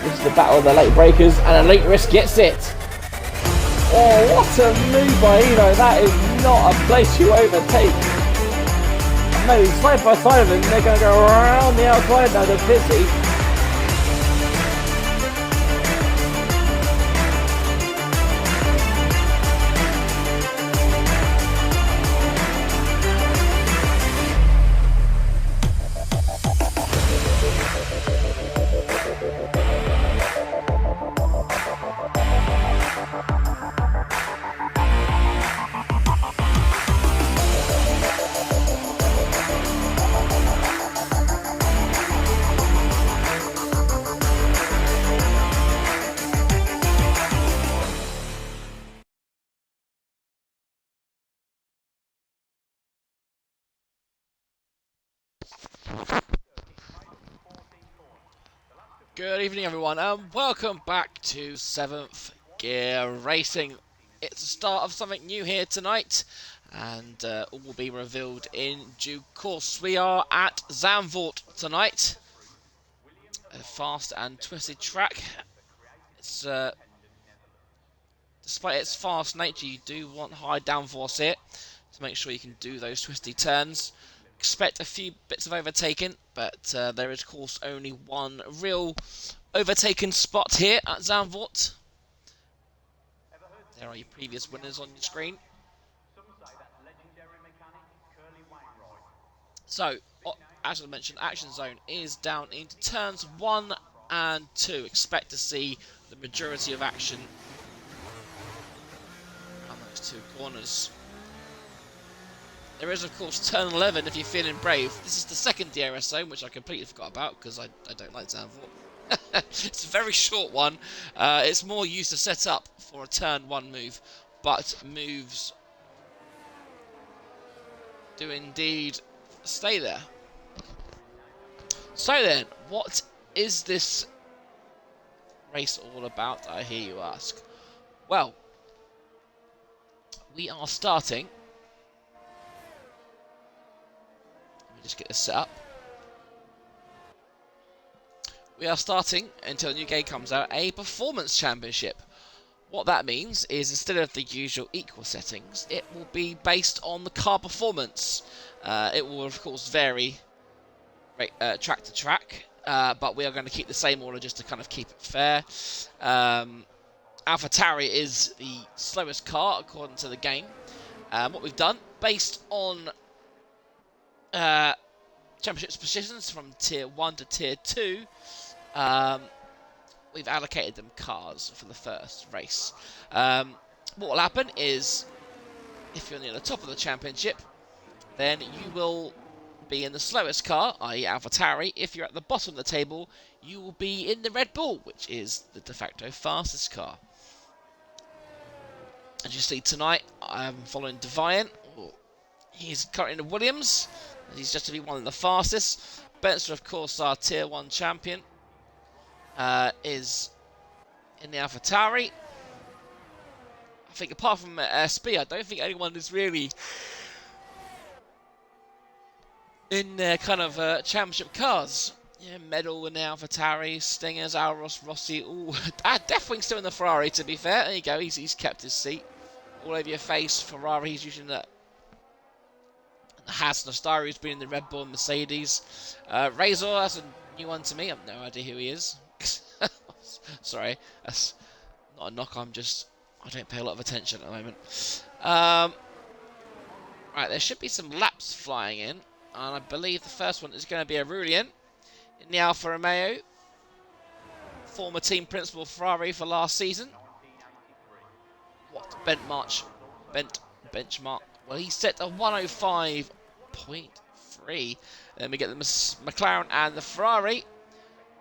This is the battle of the late breakers, and Elite Risk gets it. Oh, what a move by Eno. That is not a place you overtake. Maybe side by side of him, they're going to go around the outside now. They're busy. Good evening, everyone, and welcome back to 7th Gear Racing. It's the start of something new here tonight, and all will be revealed in due course. We are at Zandvoort tonight, a fast and twisted track. It's despite its fast nature, you do want high downforce here to make sure you can do those twisty turns. Expect a few bits of overtaking, but there is, of course, only one real overtaken spot here at Zandvoort. There are your previous winners on your screen. So, as I mentioned, Action Zone is down into turns 1 and 2. Expect to see the majority of action on those two corners. There is, of course, turn 11 if you're feeling brave. This is the second DRS zone, which I completely forgot about because I don't like Zandvoort. It's a very short one. It's more used to set up for a turn 1 move, but moves do indeed stay there. So then, what is this race all about, I hear you ask? Well, we are starting. Let me just get this set up. We are starting, until a new game comes out, a performance championship. What that means is instead of the usual equal settings, it will be based on the car performance. It will, of course, vary track to track, but we are going to keep the same order just to kind of keep it fair. AlphaTauri is the slowest car according to the game. What we've done, based on championships positions from Tier 1 to Tier 2, we've allocated them cars for the first race. What will happen is, if you're near the top of the championship, then you will be in the slowest car, i.e. AlphaTauri. If you're at the bottom of the table, you will be in the Red Bull, which is the de facto fastest car. As you see tonight, I'm following Deviant. He's currently in the Williams. He's just to be one of the fastest. Benster, of course, our Tier 1 champion, is in the AlphaTauri. I think apart from SP, I don't think anyone is really in their kind of championship cars. Yeah, Medal in the AlphaTauri, Stingers, Alros, Rossi, all. Deathwing's still in the Ferrari, to be fair. There you go, he's kept his seat. All over your face, Ferrari, he's using that. Haas Nostari's been in the Red Bull and Mercedes. Razor, that's a new one to me. I have no idea who he is. Sorry, that's not a knock. I don't pay a lot of attention at the moment. Right, there should be some laps flying in, and I believe the first one is going to be Aurelian in the Alfa Romeo, former team principal Ferrari for last season. What benchmark? Well, he set a 105.3. Then we get the McLaren and the Ferrari.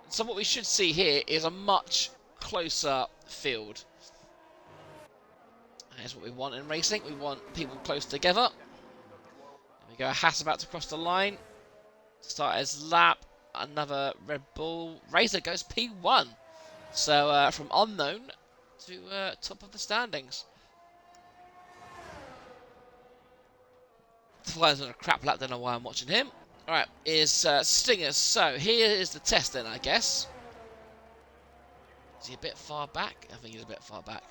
So what we should see here is a much closer field. That's what we want in racing. We want people close together. There we go. Haas about to cross the line. Start his lap. Another Red Bull. Razor goes P1. So from unknown to top of the standings. Flies on a crap lap, don't know why I'm watching him. Alright, is Stingers. So here is the test then, I guess. he a bit far back? I think he's a bit far back.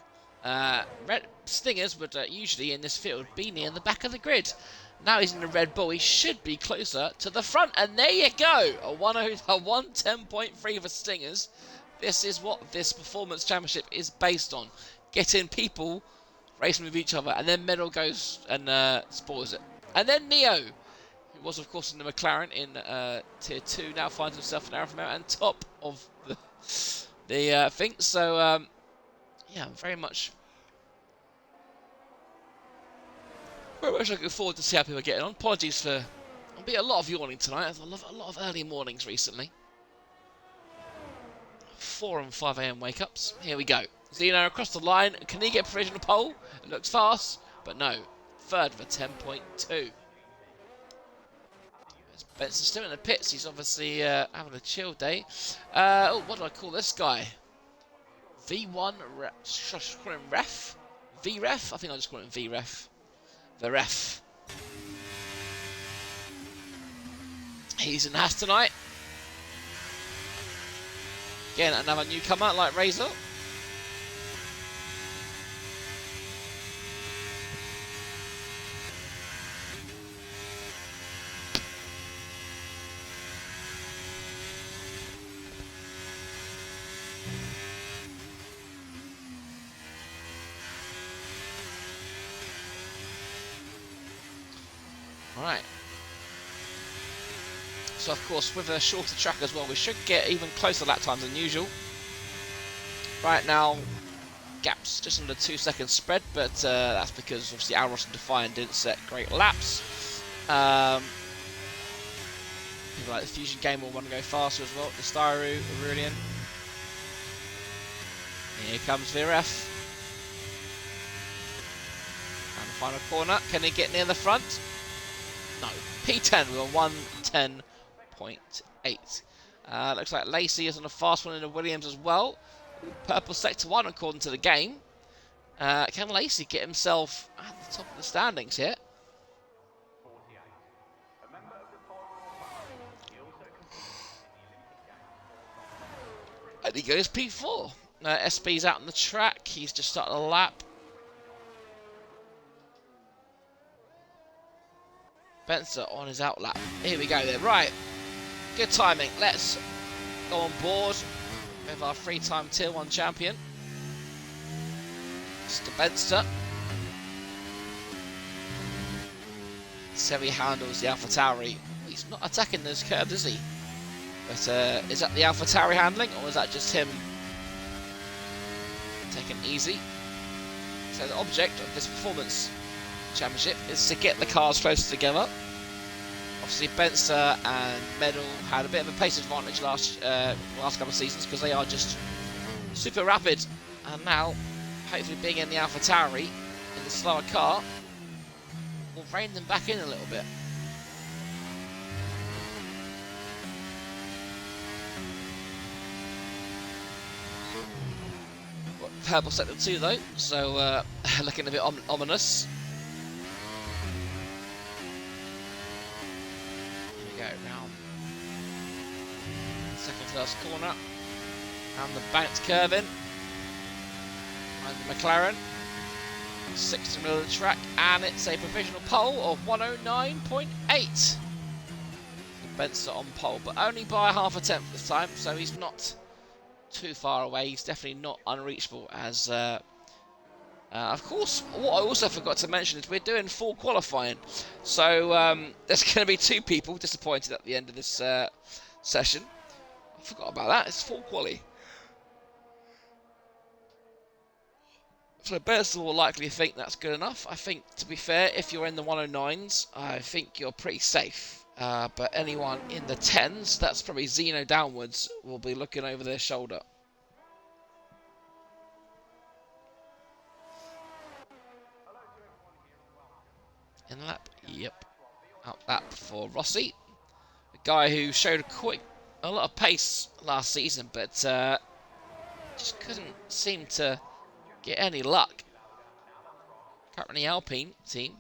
Red Stingers would usually in this field be near the back of the grid. Now he's in the Red Bull, he should be closer to the front, and there you go! A 110.3 for Stingers. This is what this Performance Championship is based on. Getting people racing with each other, and then Medal goes and spoils it. And then Neo, who was of course in the McLaren in Tier 2, now finds himself in Alfa Romeo and top of the thing. So, yeah, I'm very much looking forward to see how people are getting on. Apologies for... There'll be a lot of yawning tonight. There's a lot of early mornings recently. 4 and 5 a.m. wake-ups. Here we go. Zeno across the line. Can he get a provisional pole? It looks fast, but no. Third with a 10.2. Benson still in the pits. He's obviously having a chill day. Oh, what do I call this guy? V1 Ref? Should I call him Ref? V-Ref? I think I'll just call him V-Ref. The Ref. He's in Haas tonight. Again, another newcomer like Razor. Alright. So of course with a shorter track as well, we should get even closer lap times than usual. Right now, gaps just under 2 seconds spread, but that's because obviously Alros and Defiant didn't set great laps. People like the Fusion game will want to go faster as well. The Styru, Aurelian. Here comes VRF. And the final corner. Can he get near the front? No. P10 with a 110.8. Looks like Lacey is on a fast one in the Williams as well. Purple sector 1 according to the game. Can Lacey get himself at the top of the standings here? And he goes P4. SB's out on the track. He's just started a lap. Spencer on his out lap. Here we go then. Right. Good timing. Let's go on board with our 3-time Tier 1 champion, Mr. Benster. So he handles the AlphaTauri. He's not attacking those curves, is he? But is that the AlphaTauri handling, or is that just him taking it easy? So the object of this Performance Championship is to get the cars closer together. Obviously, Benster and Medal had a bit of a pace advantage last couple of seasons because they are just super rapid. And now, hopefully being in the AlphaTauri in the slower car will rein them back in a little bit. Purple sector 2 though, so looking a bit ominous. Here we go, round second to last corner, and the banked curve in, and the McLaren, 60 middle of the track, and it's a provisional pole of 109.8. Benson on pole, but only by half a tenth this time, so he's not too far away. He's definitely not unreachable. As of course, what I also forgot to mention is we're doing full qualifying, so there's going to be 2 people disappointed at the end of this session. I forgot about that. It's full quali. So Benson will likely think that's good enough. I think, to be fair, if you're in the 109s, I think you're pretty safe. But anyone in the 10s, that's probably Zeno downwards, will be looking over their shoulder. In lap, yep. Out lap for Rossi. A guy who showed a lot of pace last season, but just couldn't seem to get any luck. Currently Alpine team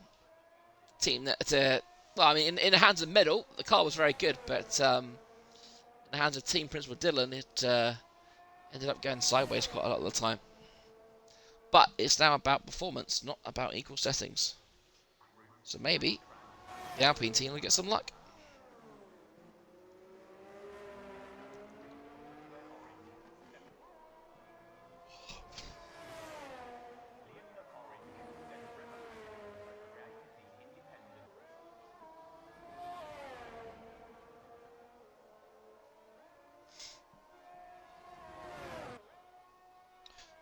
that, well, I mean, in the hands of Medal, the car was very good, but in the hands of team principal Dylan, it Ended up going sideways quite a lot of the time. But it's now about performance, not about equal settings. So maybe the Alpine team will get some luck.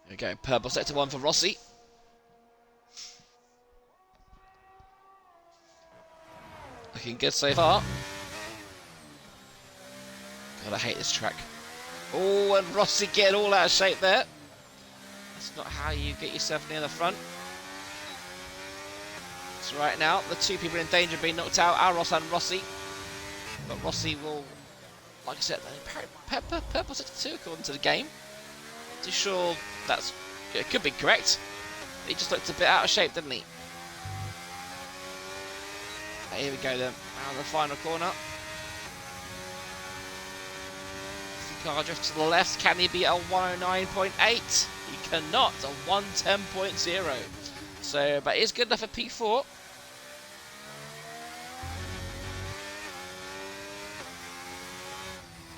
There we go, purple sector 1 for Rossi. Looking good so far. God, I hate this track. Oh, and Rossi getting all out of shape there. That's not how you get yourself near the front. So right now, the two people in danger of being knocked out are Ross and Rossi. But Rossi will, like I said, purple sector 2 according to the game. Not too sure it could be correct. He just looked a bit out of shape, didn't he? Here we go then, around the final corner. Car drift to the left, can he be a 109.8? He cannot, a 110.0. So, but it's good enough for P4.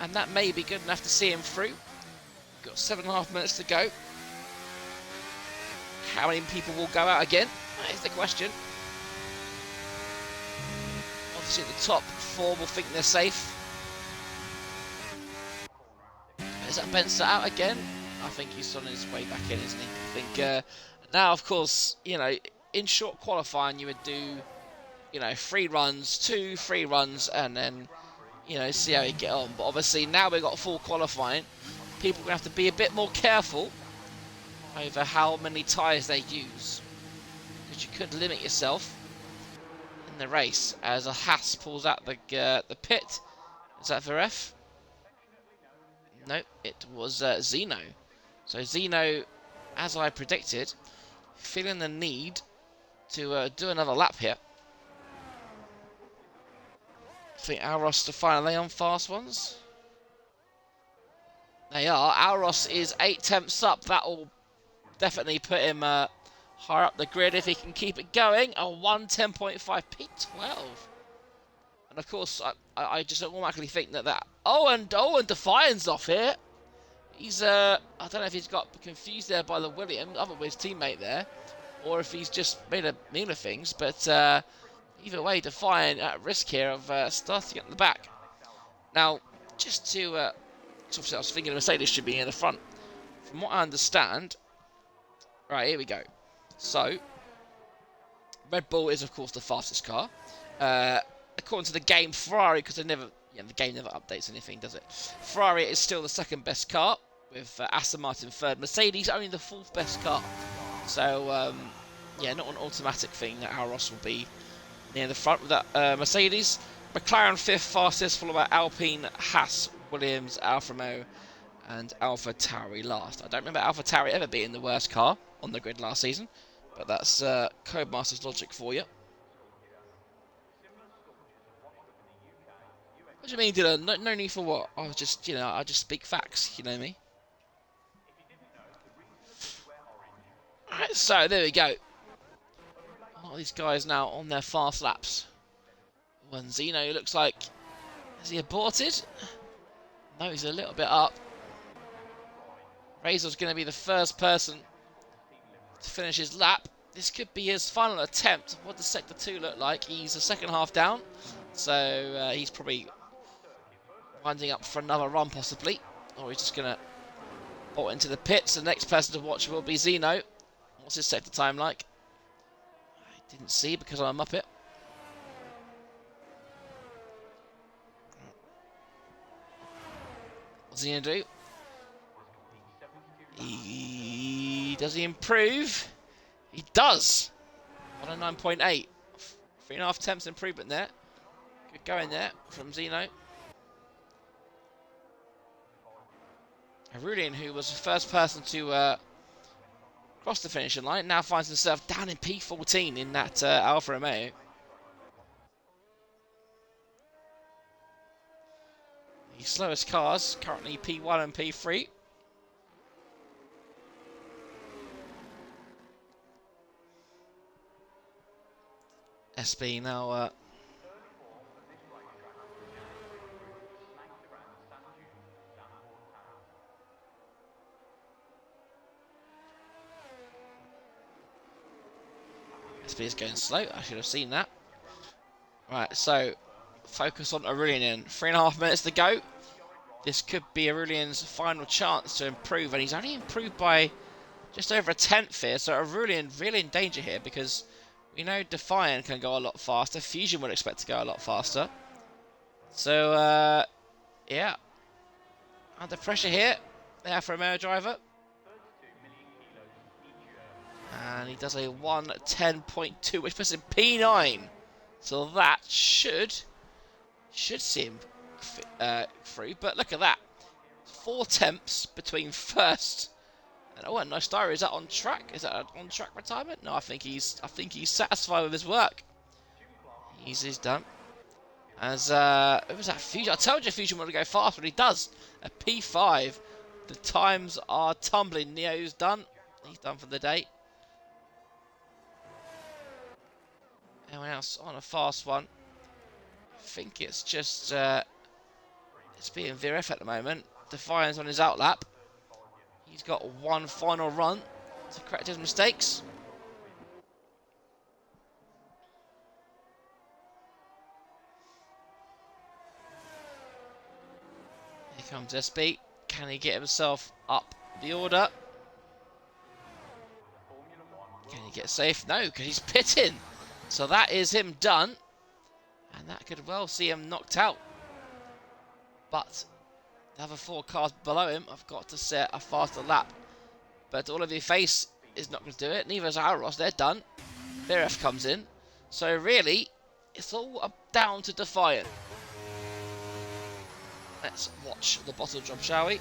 And that may be good enough to see him through. Got 7.5 minutes to go. How many people will go out again? That is the question. Obviously the top 4 will think they're safe. Is that Benson out again? I think he's on his way back in, isn't he? I think now, of course, you know, in short qualifying you would do, you know, 3 runs, 2 free runs, and then, you know, see how you get on. But obviously now we've got full qualifying, people are going to have to be a bit more careful over how many tyres they use, because you could limit yourself in the race as a Haas pulls out the pit. Is that Veref? No, it was Zeno. So Zeno, as I predicted, feeling the need to do another lap here. I think Alros to finally on fast ones. They are. Alros is 8 tenths up. That will definitely put him higher up the grid if he can keep it going. A 110.5 P12. And of course, I just automatically think that. Oh, and Defiant's off here. He's I don't know if he's got confused there by the Williams, other his teammate there, or if he's just made a meal of things. But either way, Defiant at risk here of starting at the back. Now, just to, obviously I was thinking Mercedes should be in the front. From what I understand, right, here we go. So, Red Bull is of course the fastest car. According to the game, Ferrari, because the game never updates anything, does it? Ferrari is still the second best car, with Aston Martin third. Mercedes only the 4th best car. So, yeah, not an automatic thing that Alros will be near the front with that Mercedes. McLaren 5th fastest, followed by Alpine, Haas, Williams, Alfa Romeo, and Alpha Tauri last. I don't remember Alpha Tauri ever being the worst car on the grid last season, but that's Codemasters logic for you. What do you mean, Dylan? No need for what? I just speak facts, you know me. Alright, so there we go. A lot of these guys now on their fast laps. When Zeno looks like, is he aborted? No, he's a little bit up. Razor's going to be the first person to finish his lap. This could be his final attempt. What does Sector 2 look like? He's a second half down, so he's probably winding up for another run possibly, or he's just going to bolt into the pits. The next person to watch will be Zeno. What's his sector time like? I didn't see because I'm up it. What's he going to do? Does he improve? He does! 109.8. 3.5 tenths improvement there. Good going there from Zeno. Aurelian, who was the first person to cross the finishing line, now finds himself down in P14 in that Alfa Romeo. The slowest cars, currently P1 and P3. SB now. SB is going slow. I should have seen that. Right, so focus on Aurelian. 3.5 minutes to go. This could be Aurelian's final chance to improve, and he's only improved by just over a tenth here. So Aurelian really in danger here because we know Defiant can go a lot faster. Fusion would expect to go a lot faster. So yeah, under pressure here. There for a Mare driver. And he does a 1:10.2, which puts him P9. So that should see him through. But look at that. 4 temps between first. And oh, and nice diary. Is that on track? Is that an on-track retirement? No, I think he's satisfied with his work. He's done. As it was that Fusion. I told you Fusion wanted to go fast, but he does. A P5. The times are tumbling. Neo's done. He's done for the day. Anyone else on a fast one? I think it's just it's being VRF at the moment. Defiance on his outlap. He's got one final run to correct his mistakes. Here comes SB. Can he get himself up the order? Can he get safe? No, because he's pitting. So that is him done. And that could well see him knocked out. But the other 4 cars below him have got to set a faster lap. But Olivier Face is not going to do it. Neither is Alros. They're done. VRF comes in. So really, it's all down to Defiant. Let's watch the bottle drop, shall we?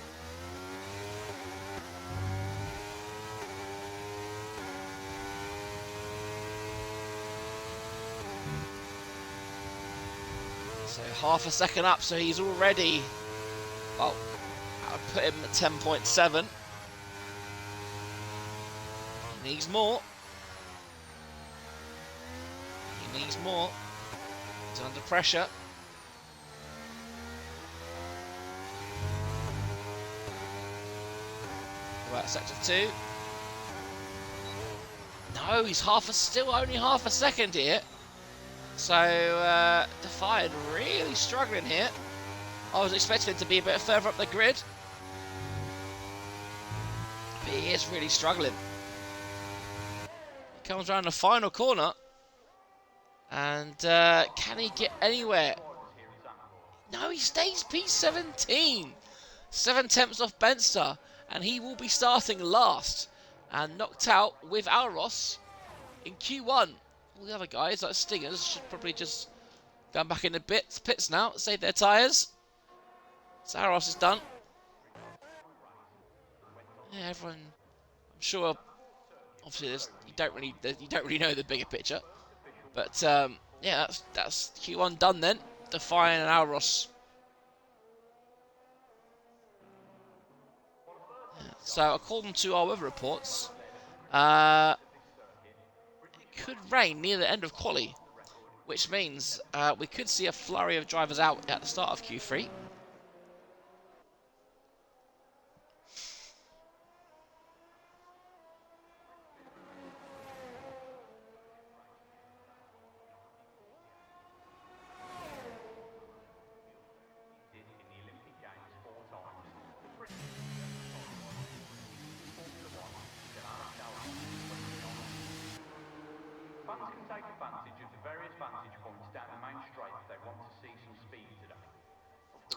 So half a second up, so he's already, well, I'll put him at 10.7. He needs more. He needs more. He's under pressure. About sector 2. No, he's still only half a second here. So, Defiant really struggling here. I was expecting him to be a bit further up the grid. But he is really struggling. He comes around the final corner. And can he get anywhere? No, he stays P17. 7 temps off Benster. And he will be starting last. And knocked out with Alros in Q1. All the other guys, like Stingers, should probably just go back in the pits now, save their tyres. Saros is done. Yeah, everyone. I'm sure. Obviously, you don't really know the bigger picture, but yeah, that's Q1 done then. Defiant and Alros. Yeah, so according to our weather reports, could rain near the end of quali, which means we could see a flurry of drivers out at the start of Q3.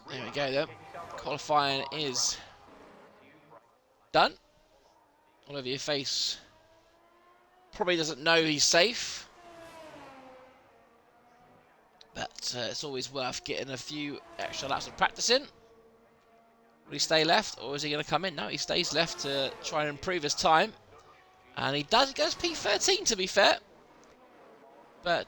There we go then. Qualifying is done. Olivier Face probably doesn't know he's safe. But it's always worth getting a few extra laps of practice in. Will he stay left or is he going to come in? No, he stays left to try and improve his time. And he does. He goes P13 to be fair. But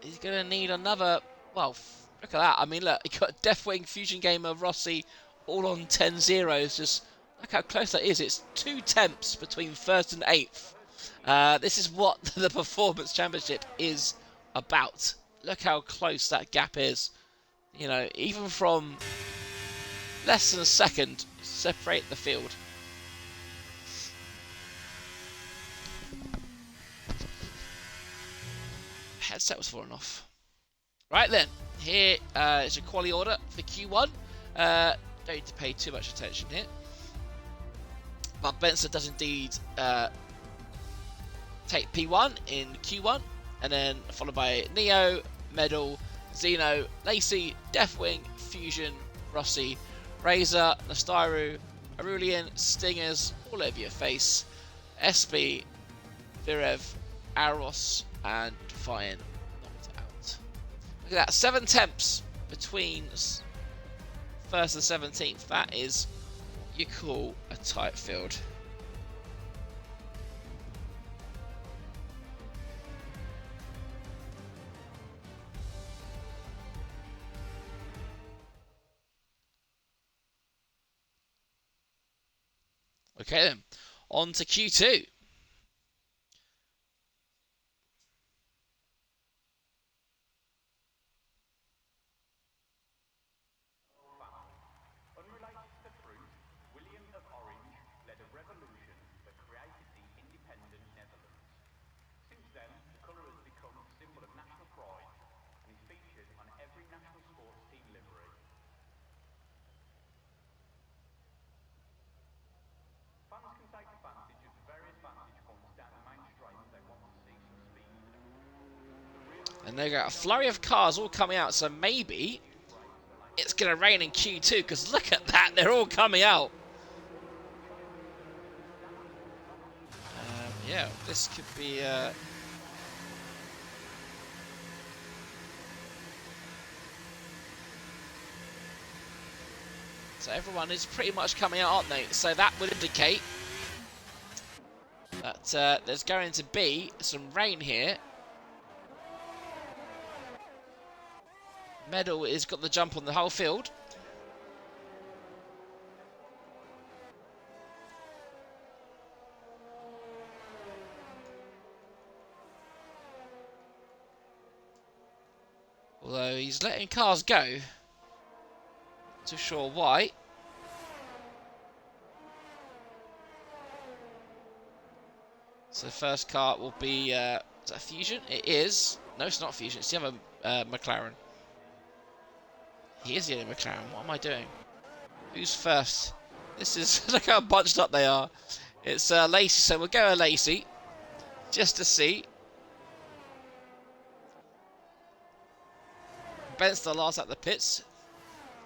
he's going to need another, well, look at that. I mean, look, he got Deathwing, Fusion Gamer, Rossi, all on 10 zeros. Just look how close that is. It's 2 temps between 1st and 8th. This is what the Performance Championship is about. Look how close that gap is. You know, even from less than a second, separate the field. Headset was falling off. Right then, here is your quality order for Q1. Don't need to pay too much attention here. But Benson does indeed take P1 in Q1, and then followed by Neo, Medal, Xeno, Lacey, Deathwing, Fusion, Rossi, Razor, Nastyru, Arulian, Stingers, all over your face, SB, Virev, Aros, and Defiant knocked out. Look at that, 7 temps between 1st and 17th. That is what you call a tight field. Okay then, on to Q2. And they got a flurry of cars all coming out, so maybe it's going to rain in Q2, because look at that, they're all coming out. Yeah, this could be... So everyone is pretty much coming out, aren't they? So that would indicate that there's going to be some rain here. Medal has got the jump on the whole field. Although he's letting cars go. Not too sure why. So the first car will be, is that Fusion? It is. No, it's not Fusion. It's the other McLaren. He is the only McLaren. What am I doing? Who's first? This is... Look how bunched up they are. It's Lacey, so we'll go with Lacey. Just to see. Ben's the last at the pits.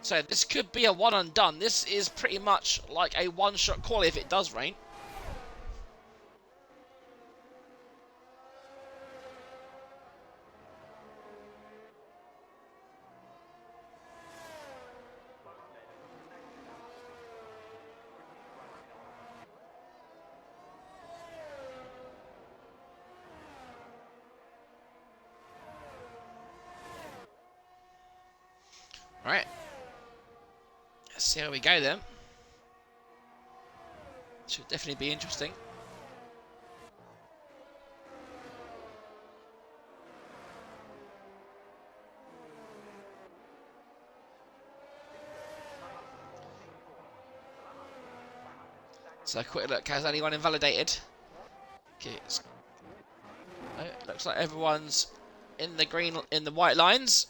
So this could be a one and done. This is pretty much like a one-shot quali if it does rain. Alright. Let's see how we go then. Should definitely be interesting. So quick look, has anyone invalidated? Okay, no, it looks like everyone's in the green, in the white lines.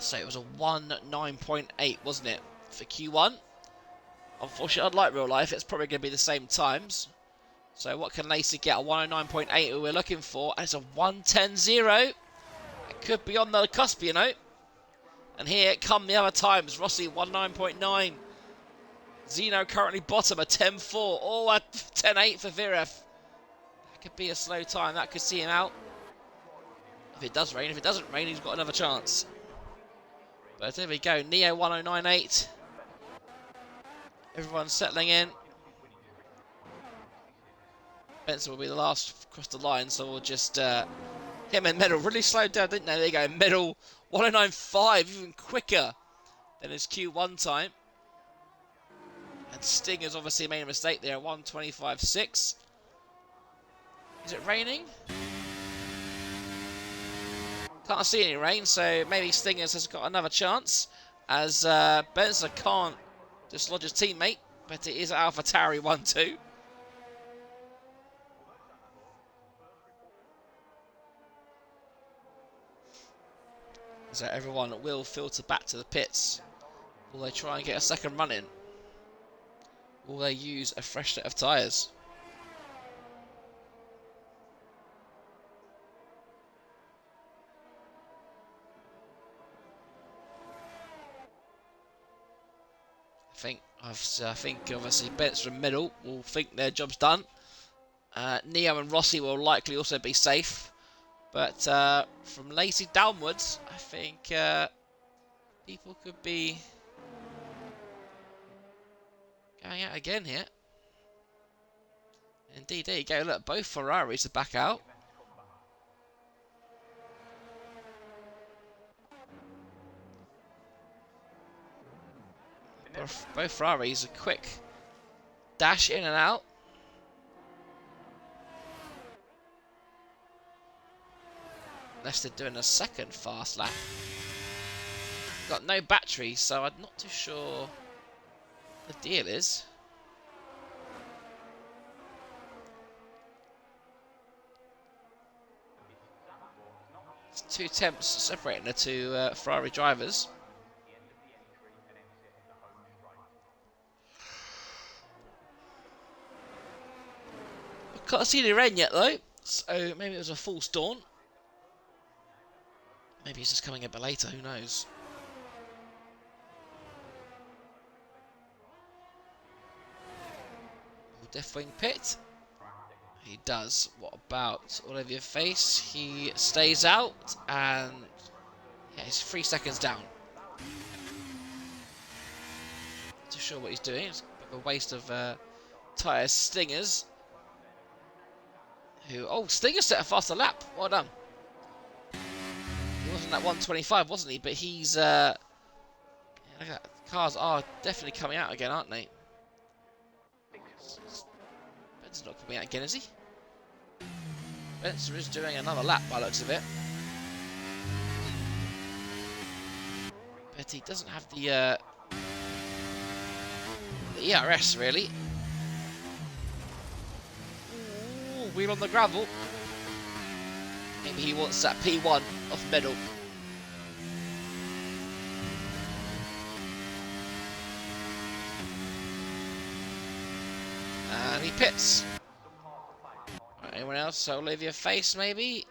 So it was a 1:09.8, wasn't it, for Q1? Unfortunately, unlike real life, it's probably going to be the same times. So what can Lacey get? A 1:09.8 who we're looking for, and it's a 1:10.0. It could be on the cusp, you know. And here come the other times. Rossi, 1:09.9. Xeno currently bottom, a 10.4. Oh, a 10.8 for Virev. That could be a slow time. That could see him out. If it does rain. If it doesn't rain, he's got another chance. But there we go. Neo 1:09.8. Everyone's settling in. Benson will be the last across the line, so we'll just... him and Medal really slowed down, didn't they? There you go. Medal 1:09.5, even quicker than his Q1 time. And Stinger's obviously made a mistake there, 1:25.6. Is it raining? Can't see any rain, so maybe Stingers has got another chance, as Benson can't dislodge his teammate, but it is AlphaTauri 1-2. So everyone will filter back to the pits. Will they try and get a second run in? Will they use a fresh set of tyres? I think obviously Benson middle will think their job's done. Neo and Rossi will likely also be safe. But from Lacey downwards, I think people could be going out again here. Indeed, there you go. Look, both Ferraris are back out. Both Ferraris, a quick dash in and out. Unless they're doing a second fast lap. Got no battery, so I'm not too sure what the deal is. It's two temps separating the two Ferrari drivers. I can't see the rain yet though, so maybe it was a false dawn. Maybe he's just coming a bit later, who knows. Will Deathwing pit? He does. What about Olivia Face? He stays out and yeah, he's 3 seconds down. Not too sure what he's doing. It's a bit of a waste of tyres. Stingers. Stingers set a faster lap. Well done. He wasn't at 125, wasn't he? But he's yeah, look at that. Cars are definitely coming out again, aren't they? Ben's not coming out again, is he? Benson is doing another lap by the looks of it. But he doesn't have the ERS really. Ooh, wheel on the gravel. Maybe he wants that P1 off middle. And he pits. Right, anyone else? Olivia Face maybe?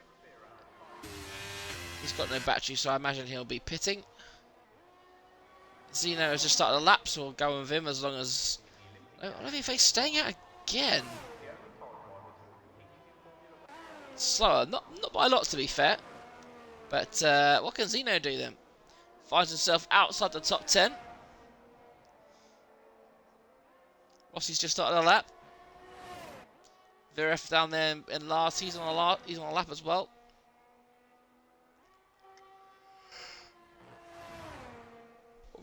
He's got no battery, so I imagine he'll be pitting. Zeno has just started a lap, so we'll go with him as long as... Oh, Olivia Face staying out again. Slower, not by a lot to be fair. But what can Zeno do then? Finds himself outside the top 10. Rossi's just started a lap. Viref down there in last. He's on a lap as well.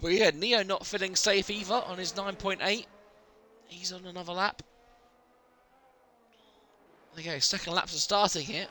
But yeah, Neo not feeling safe either on his 9.8. He's on another lap. There you go, second laps are starting here.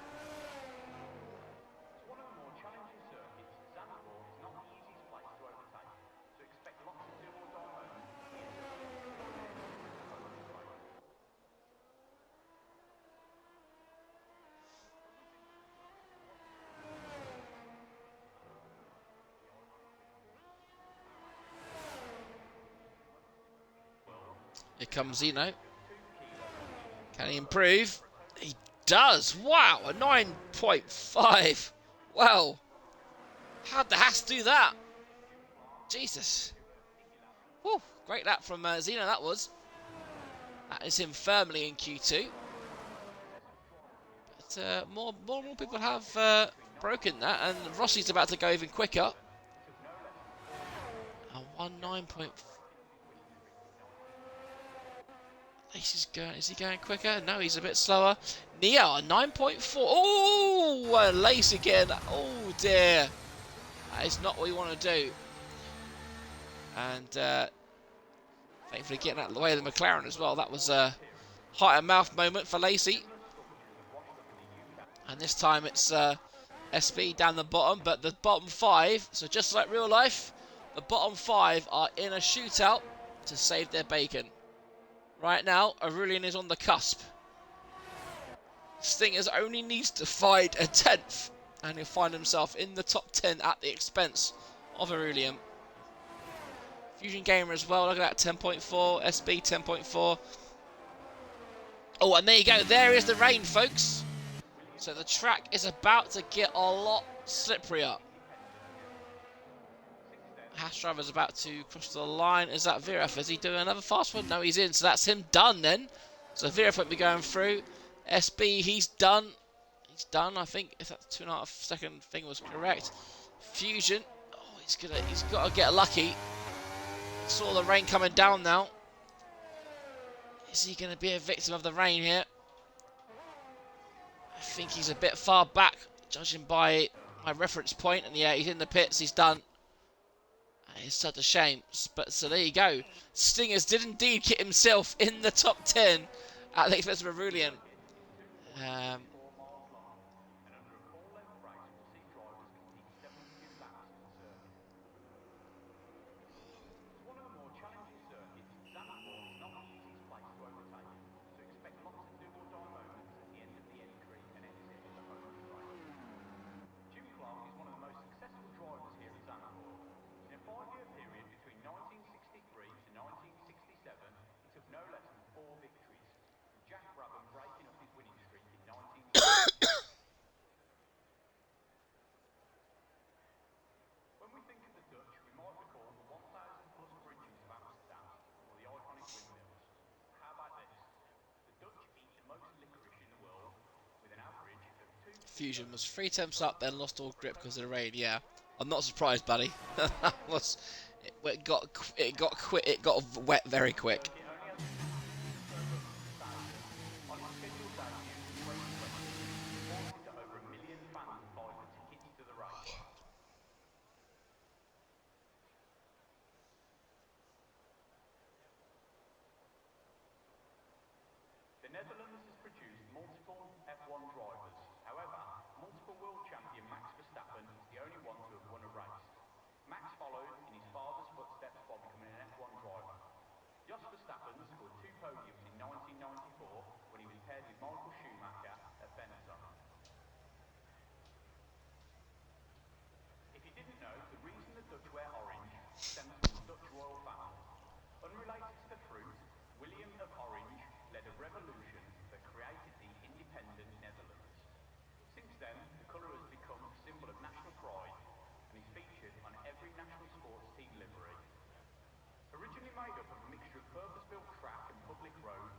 Here comes Zeno. Can he improve? He does! Wow, a 9.5. Well, how'd the Haas do that? Jesus. Whew, great lap from Zeno, that was. That is him firmly in Q2. But more people have broken that, and Rossi's about to go even quicker. A 1.9. Is he going quicker? No, he's a bit slower. Neo, a 9.4. Oh, Lace again. Oh, dear. That is not what we want to do. And thankfully getting out of the way of the McLaren as well. That was a heart and mouth moment for Lacey. And this time it's SB down the bottom, but the bottom 5, so just like real life, the bottom 5 are in a shootout to save their bacon. Right now, Aurelian is on the cusp. Stingers only needs to find a 10th, and he'll find himself in the top 10 at the expense of Aurelian. Fusion Gamer as well, look at that, 10.4, SB 10.4. Oh, and there you go, there is the rain, folks. So the track is about to get a lot slipperier. Hash Driver's about to cross the line. Is that Viraf? Is he doing another fast one? No, he's in. So that's him done then. So Viraf won't be going through. SB, he's done. He's done, I think, if that 2.5 second thing was correct. Fusion. Oh, he's got to get lucky. Saw the rain coming down now. Is he going to be a victim of the rain here? I think he's a bit far back, judging by my reference point. And yeah, he's in the pits. He's done. It's such a shame. But so there you go. Stingers did indeed get himself in the top 10 at the expense of Aurelian. Fusion was 3 attempts up, then lost all grip because of the rain. Yeah, I'm not surprised, buddy. That was it got wet very quick. The Netherlands has produced multiple F1 drivers. However, multiple world champion Max Verstappen is the only one to have won a race. Max followed in his father's footsteps by becoming an F1 driver. Jos Verstappen scored 2 podiums in 1994 when he was paired with Michael Schumacher at Benetton. If you didn't know, the reason the Dutch wear orange stems from the Dutch royal family. Unrelated to the fruit, William of Orange led a revolution that created the independent Netherlands. Since then, the colour has become a symbol of national pride and is featured on every national sports team livery. Originally made up of a mixture of purpose-built track and public roads,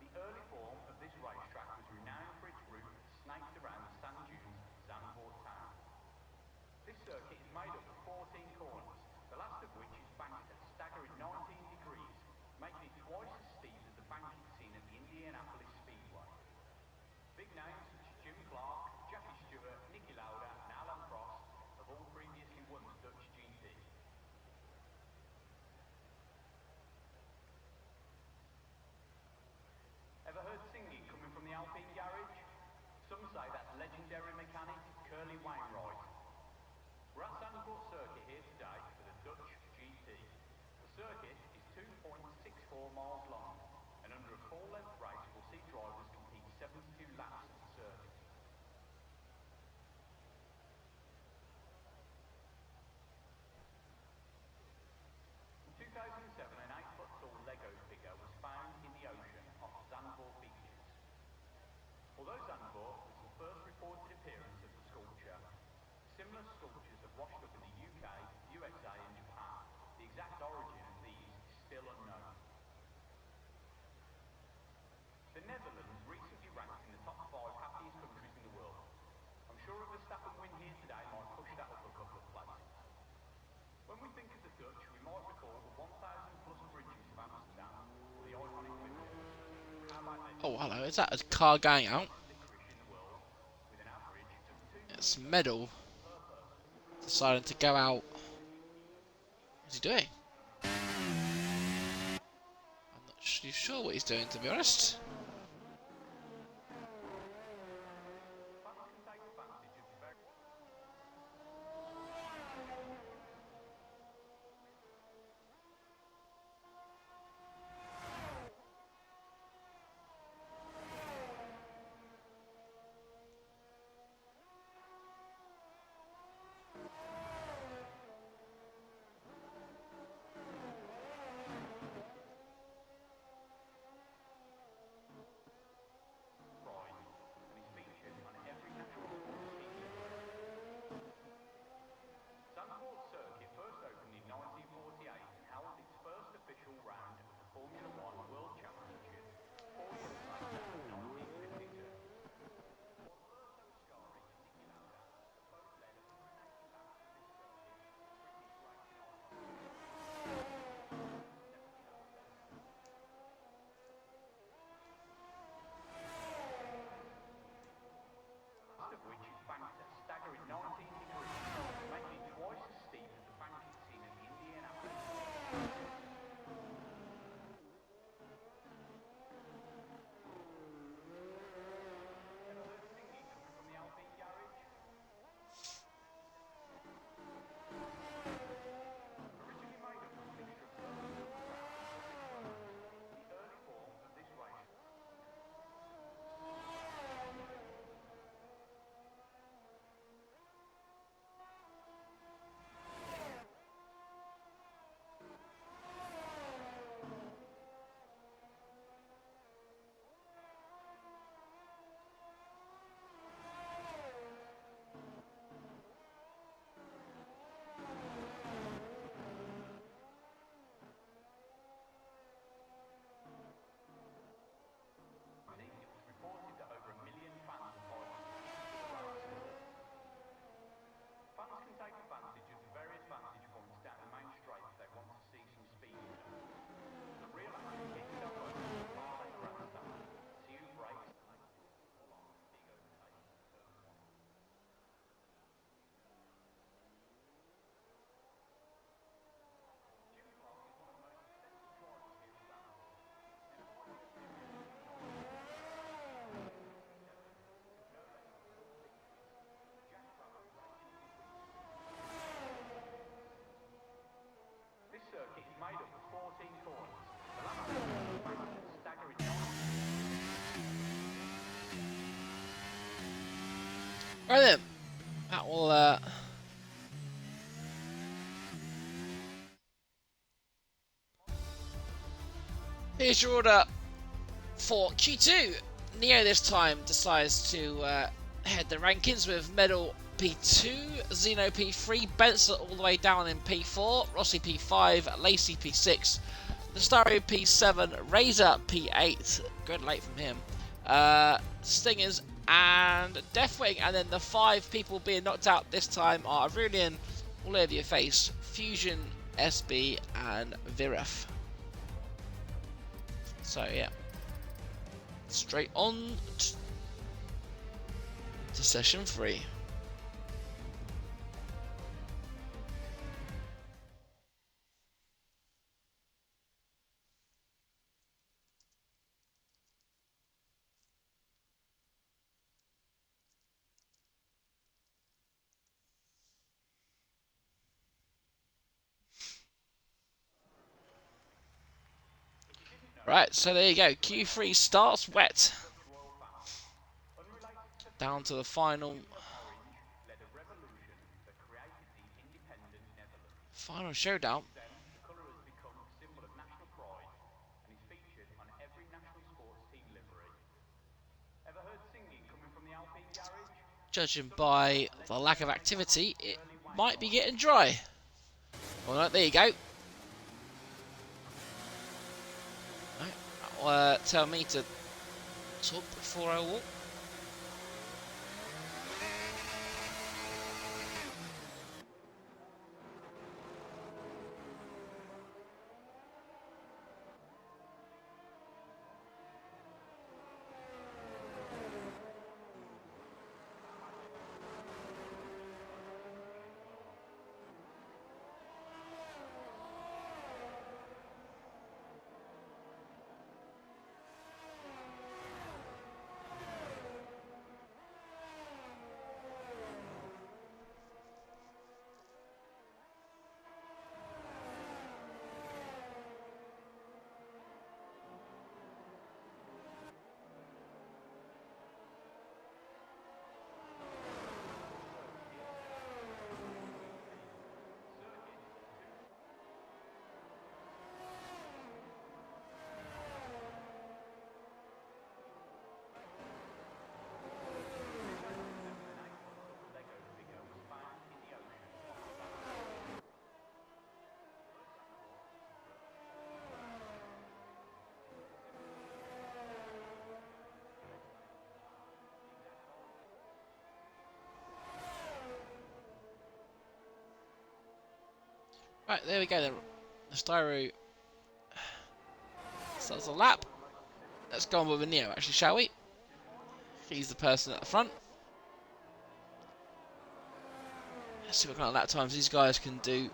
the early form of this racetrack was renowned for its route that snaked around the sand dunes of Zandvoort town. This circuit is made up of 14 corners, the last of which is banked at a staggering 19 degrees, making it twice as steep as the banking seen at the Indianapolis Speedway. Big names such as Jim Clark, Jackie Stewart, Niki Lauda and Alan Prost have all previously won the Dutch GT. Ever heard singing coming from the Alpine garage? Some say that's legendary mechanic Curly Wainwright. We're at Zandvoort Circuit here today for the Dutch GT. The circuit is 2.64 miles long, and under a full-length race we'll see drivers compete 72 laps of the circuit. In 2007, an 8-foot-tall Lego figure was found in the ocean off Zandvoort beaches. Although Zandvoort was the first reported appearance of the sculpture, similar sculptures have washed up in the UK, USA and Japan. The exact origin of these is still unknown. The Netherlands recently ranked in the top 5 happiest countries in the world. I'm sure a Verstappen win here today might push that up a couple of places. When we think of the Dutch, we might recall the 1,000 plus bridges of Amsterdam or the iconic windmills. How about this? Oh, hello. Is that a car going out? Licorice in the world with an average of 2 It's Medal deciding to go out. What's he doing? I'm not sure what he's doing, to be honest. Right then, that will here's your order for Q2. Neo this time decides to head the rankings with Medal P2, Zeno P3, Benson all the way down in P4, Rossi P5, Lacey P6, Nastario P7, Razor P8, good late from him, Stingers and Deathwing, and then the 5 people being knocked out this time are Aurelian, All Over Your Face, Fusion, SB and Viref. So yeah, straight on to session 3. Right, so there you go. Q3 starts wet. Down to the final showdown. The colour has become a symbol of national pride and is featured on every national sports team livery. Ever heard singing coming from the Alpine garage? Judging by the lack of activity, it might be getting dry. Well, right, there you go. Right, that'll tell me to talk before I walk. Right, there we go then. The Styro starts a lap. Let's go on with Neo actually, shall we? He's the person at the front. Let's see what kind of lap times these guys can do.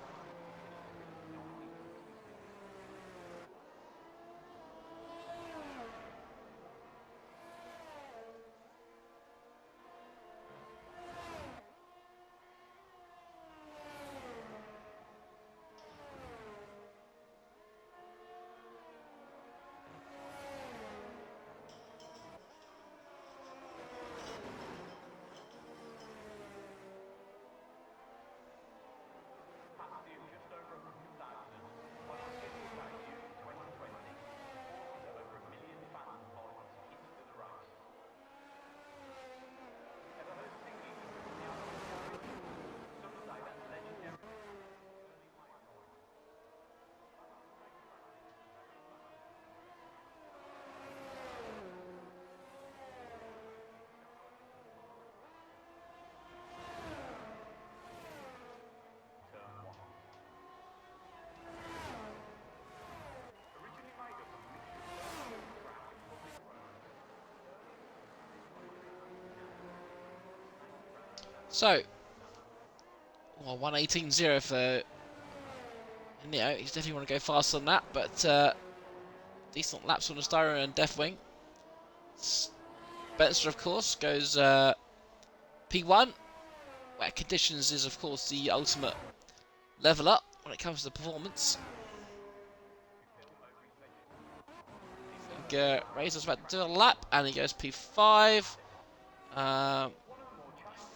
So, well, 1:18.0 for Neo. He's definitely want to go faster than that, but decent laps on the Styro and Deathwing. Spencer, of course, goes P1, where conditions is, of course, the ultimate level up when it comes to performance. I think Razor's about to do a lap, and he goes P5.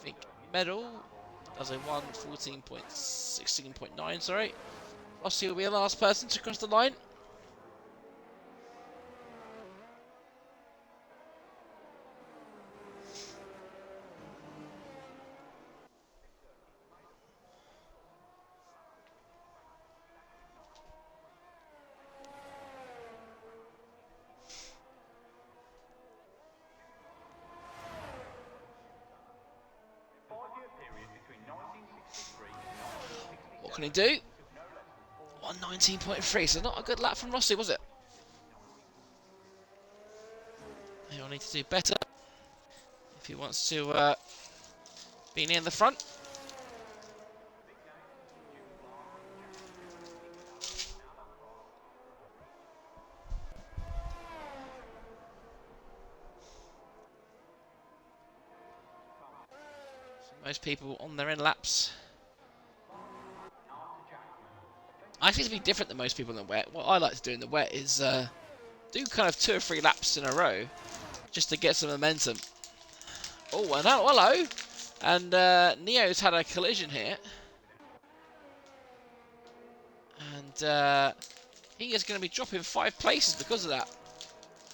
think Medal does a 1:14.16.9. Sorry, Rossi will be the last person to cross the line. What can he do? 1:19.3, so not a good lap from Rossi, was it? He'll need to do better if he wants to be near the front. Most people on their end laps. I think to be different than most people in the wet. What I like to do in the wet is do kind of 2 or 3 laps in a row just to get some momentum. Oh, and hello! And Neo's had a collision here. And he is going to be dropping 5 places because of that.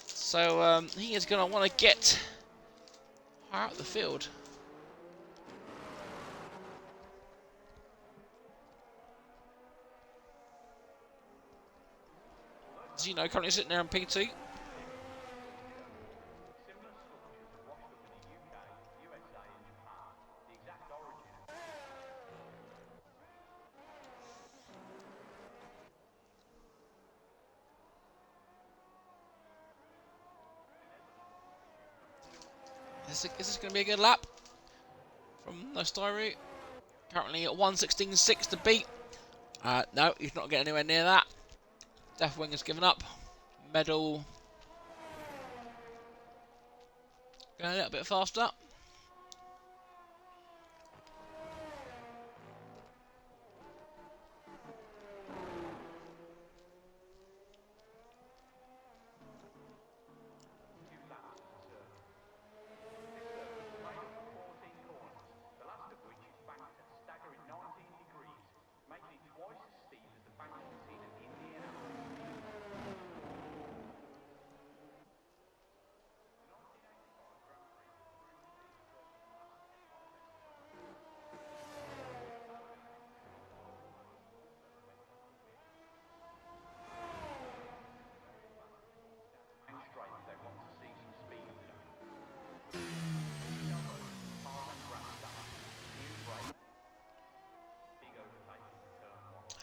So he is going to want to get higher up the field. Zeno currently sitting there on P2. Is this going to be a good lap from Nostoru? Currently at 1:16.6 to beat. No, he's not getting anywhere near that. Deathwing has given up. Medal going a little bit faster.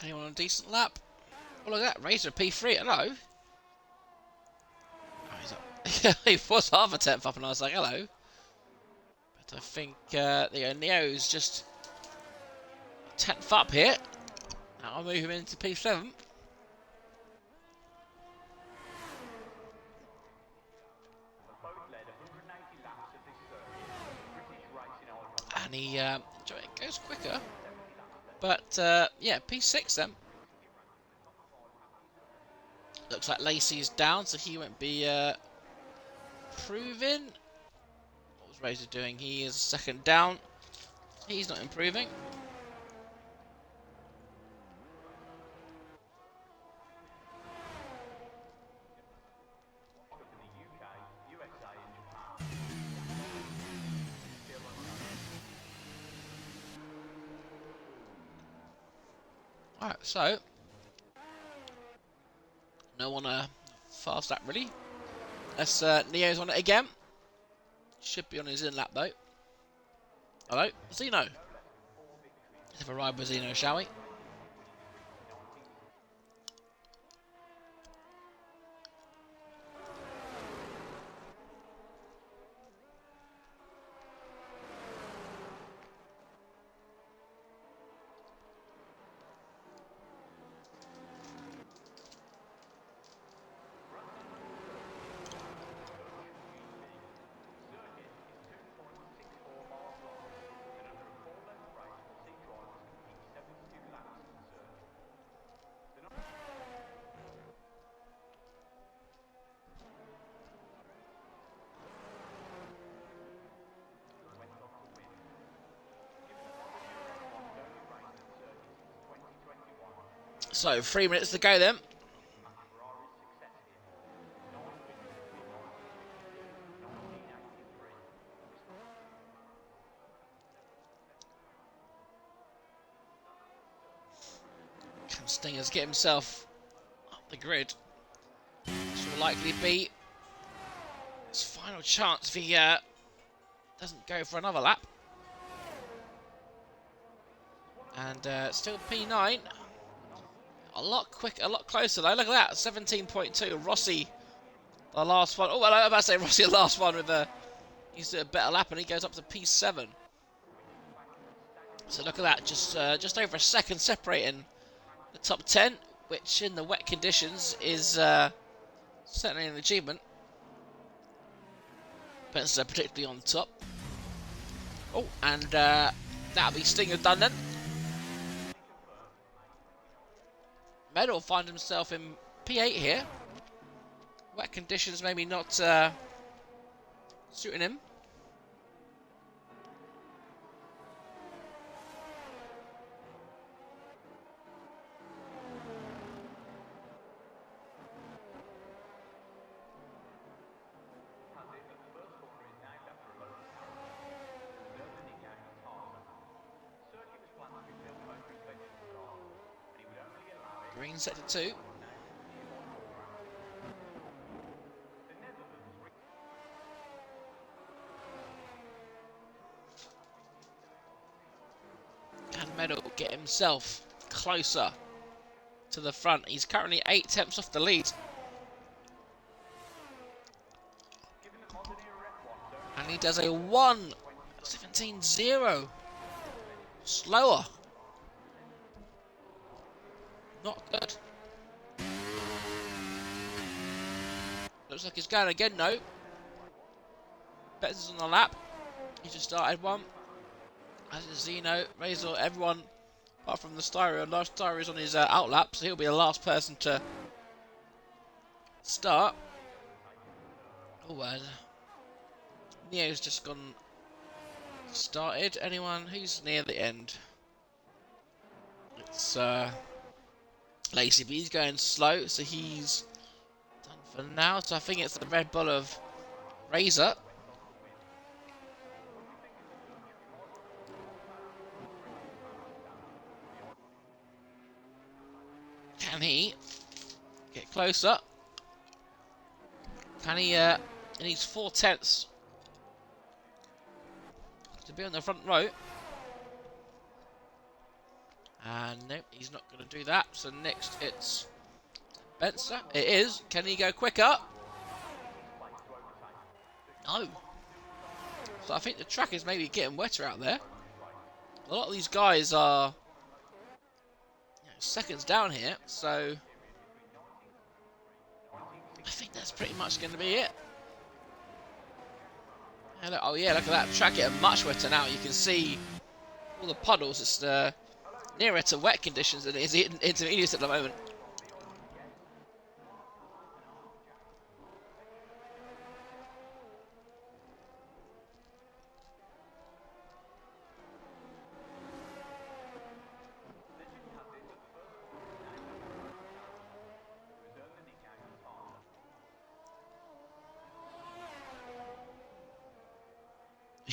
Anyone on a decent lap? Oh, look at that. Razor P3. Hello. Oh, he was half a tenth up, and I was like, hello. But I think Neo's just a tenth up here. I'll move him into P7. And he goes quicker. But yeah, P6 then. Looks like Lacey's down, so he won't be improving. What was Razor doing? He is second down. He's not improving. Alright, so no one fast lap really. Unless Neo's on it again. Should be on his in lap though. Hello, Zeno. Let's have a ride with Zeno, shall we? So 3 minutes to go then. Can Stingers get himself up the grid? This will likely be his final chance if he doesn't go for another lap. And still P9. A lot quicker, a lot closer though. Look at that, 17.2. Rossi, the last one. Oh, well, I was about to say Rossi, the last one with he's a better lap, and he goes up to P7. So look at that, just over a second separating the top 10, which in the wet conditions is certainly an achievement. Spencer particularly on top. Oh, and that'll be Stinger done then. Med will find himself in P8 here. Wet conditions maybe not suiting him. Green sector 2. Can Medal get himself closer to the front? He's currently 8 tenths off the lead. And he does a 1:17.0. Slower. Not good. Looks like he's going again, no. Betts is on the lap. He just started one. As is Zeno, Razor, everyone apart from the Styrio. Last Styrio is on his out lap, so he'll be the last person to start. Oh, Neo's just gone started. Anyone who's near the end? It's Lacey, but he's going slow, so he's done for now. So I think it's the Red Bull of Razor. Can he get closer? Can he? He needs 4 tenths to be on the front row. And nope, he's not going to do that. So next it's Spencer. It is. Can he go quicker? No. So I think the track is maybe getting wetter out there. A lot of these guys are seconds down here, so I think that's pretty much going to be it. And oh yeah, look at that track getting much wetter now. You can see all the puddles. It's nearer to wet conditions than it is intermediate at the moment.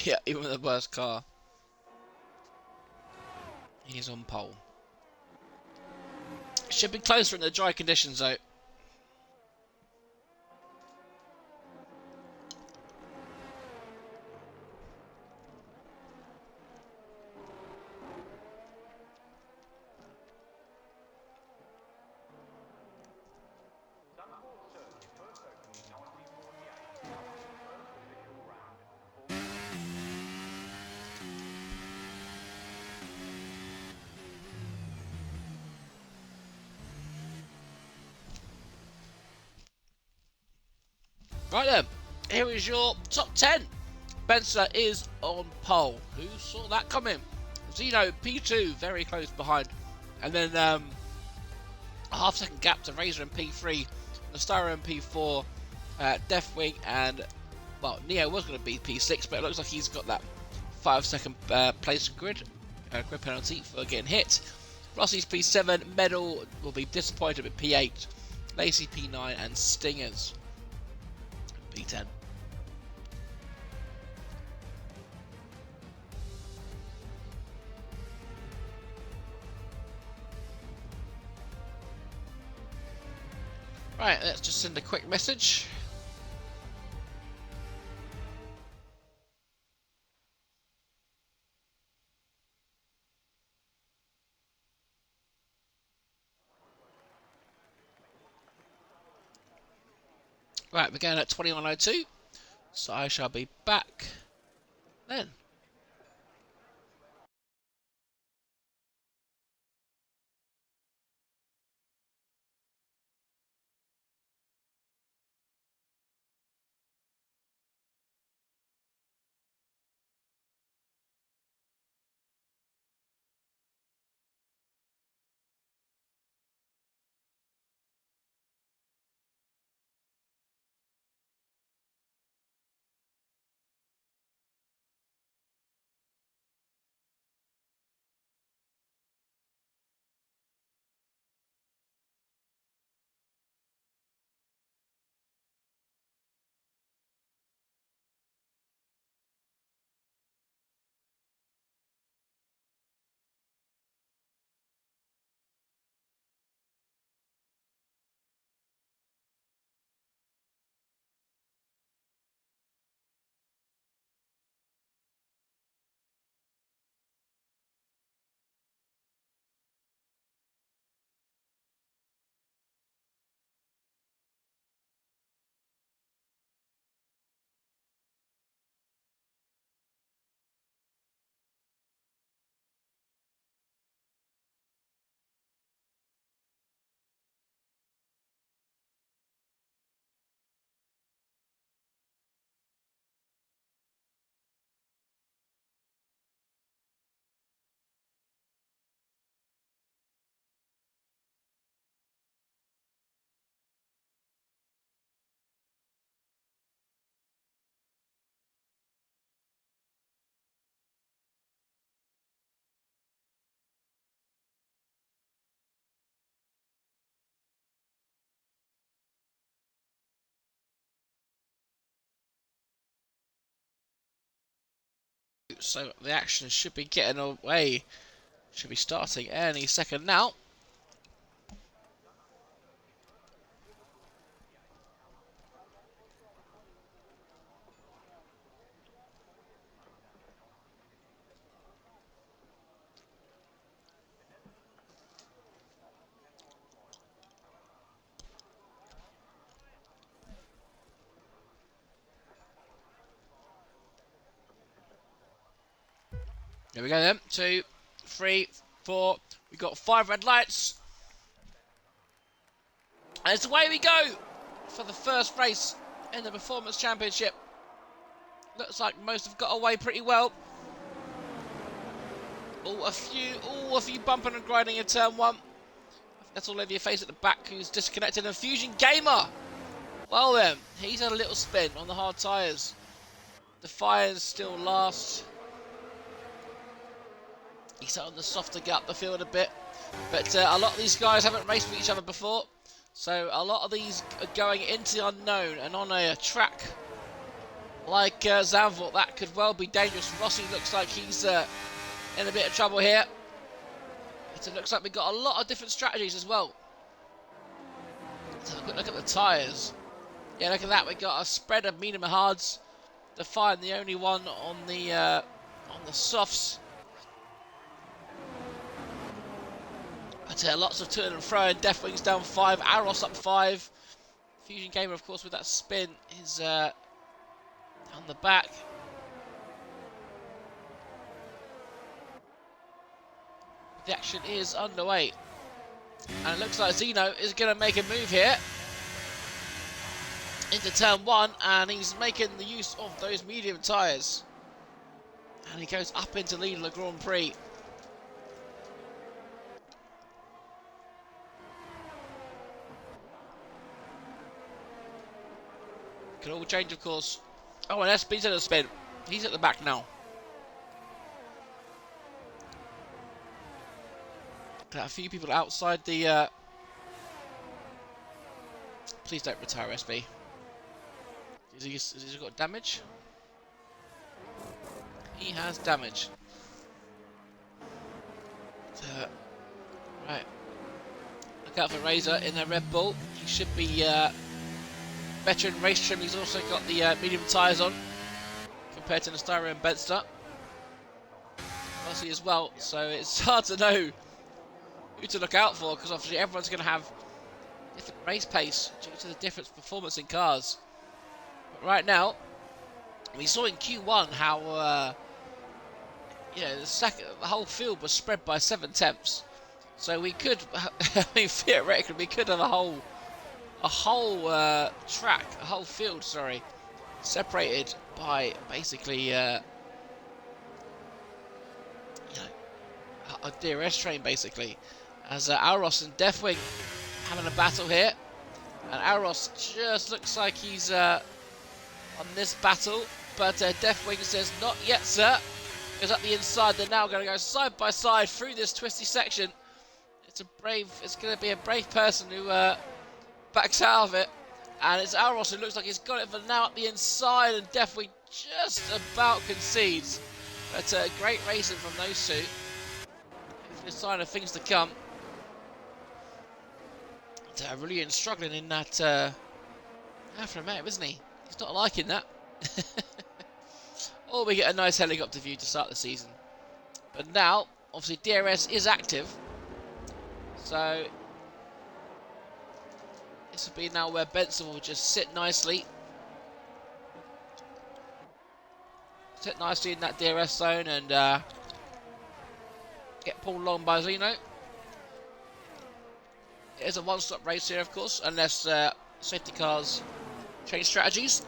Yeah, even with the worst car, he's on pole. Should be closer in the dry conditions though. Right then, here is your top 10. Spencer is on pole. Who saw that coming? Zeno, P2, very close behind. And then a half-second gap to Razor in P3, Nostaro in P4, Deathwing, and, well, Neo was going to be P6, but it looks like he's got that 5-second place grid penalty for getting hit. Rossi's P7, Medal will be disappointed with P8, Lacey P9, and Stingers P10. Right, let's just send a quick message. Right, we're going at 21:02, so I shall be back then. So the action should be getting away, should be starting any second now. Here we go then. 2, 3, 4. We've got 5 red lights. And it's away we go for the first race in the Performance Championship. Looks like most have got away pretty well. A few bumping and grinding in turn 1. That's Olivia Face at the back who's disconnected. And Fusion Gamer. Well then, he's had a little spin on the hard tyres. The Fire's still last. He's on the soft to get up the field a bit. But a lot of these guys haven't raced with each other before. So a lot of these are going into the unknown. And on a track like Zandvoort, that could well be dangerous. Rossi looks like he's in a bit of trouble here. But it looks like we've got a lot of different strategies as well. Let's have a quick look at the tyres. Yeah, look at that. We've got a spread of medium and hards. The Fire, the only one on the softs. But lots of to and fro. Deathwings down 5. Aros up 5. Fusion Gamer, of course, with that spin is on the back. The action is underway. And it looks like Zeno is going to make a move here into turn 1. And he's making the use of those medium tyres. And he goes up into lead Le Grand Prix. Can all change, of course. Oh, and SB's at a spin. He's at the back now. A few people outside the... Please don't retire, SB. Has he got damage? He has damage. Right. Look out for Razor in their Red Bull. He should be veteran race trim. He's also got the medium tyres on compared to Nastaro and Benster. Obviously as well, so it's hard to know who to look out for because obviously everyone's going to have different race pace due to the different performance in cars. But right now, we saw in Q1 how the whole field was spread by 7 tenths. So we could, I mean, theoretically, we could have a whole field, sorry, separated by basically, a DRS train, basically, as Auros and Deathwing having a battle here, and Auros just looks like he's on this battle, but Deathwing says, "Not yet, sir." Goes up the inside. They're now going to go side by side through this twisty section. It's going to be a brave person who backs out of it. And it's Alros who looks like he's got it for now up the inside. And Deathwing just about concedes. But great racing from those two. It's a sign of things to come. Really struggling in that Afro-Motive, isn't he? He's not liking that. Or we get a nice helicopter view to start the season. But now, obviously, DRS is active. So, this will be now where Benson will just sit nicely. Sit nicely in that DRS zone and get pulled along by Zeno. It is a one-stop race here, of course, unless safety cars change strategies.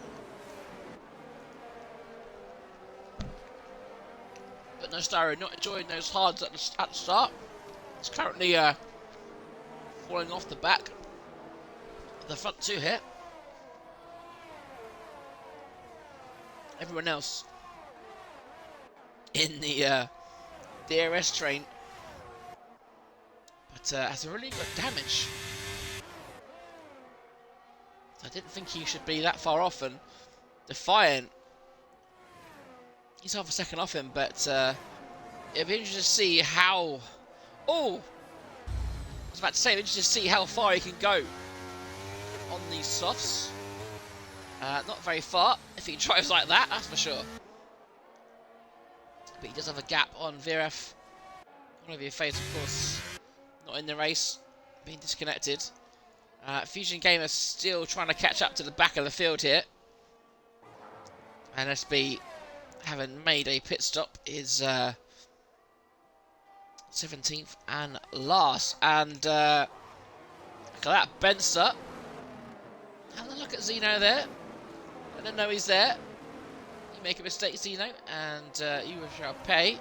But Nostaro not enjoying those hards at the start. It's currently falling off the back. The front two here. Everyone else in the DRS train, but has really got damage. I didn't think he should be that far off, and Defiant, he's half a second off him, but it'll be interesting to see how... Oh! I was about to say, it'll be interesting to see how far he can go on these softs. Not very far, if he drives like that, that's for sure. But he does have a gap on VRF. One of your face, of course, not in the race, being disconnected. Fusion Gamer still trying to catch up to the back of the field here. And SB, having made a pit stop, is 17th and last. And look at that, Benster. Have a look at Zeno there. I don't know he's there. You make a mistake, Zeno, and you shall pay.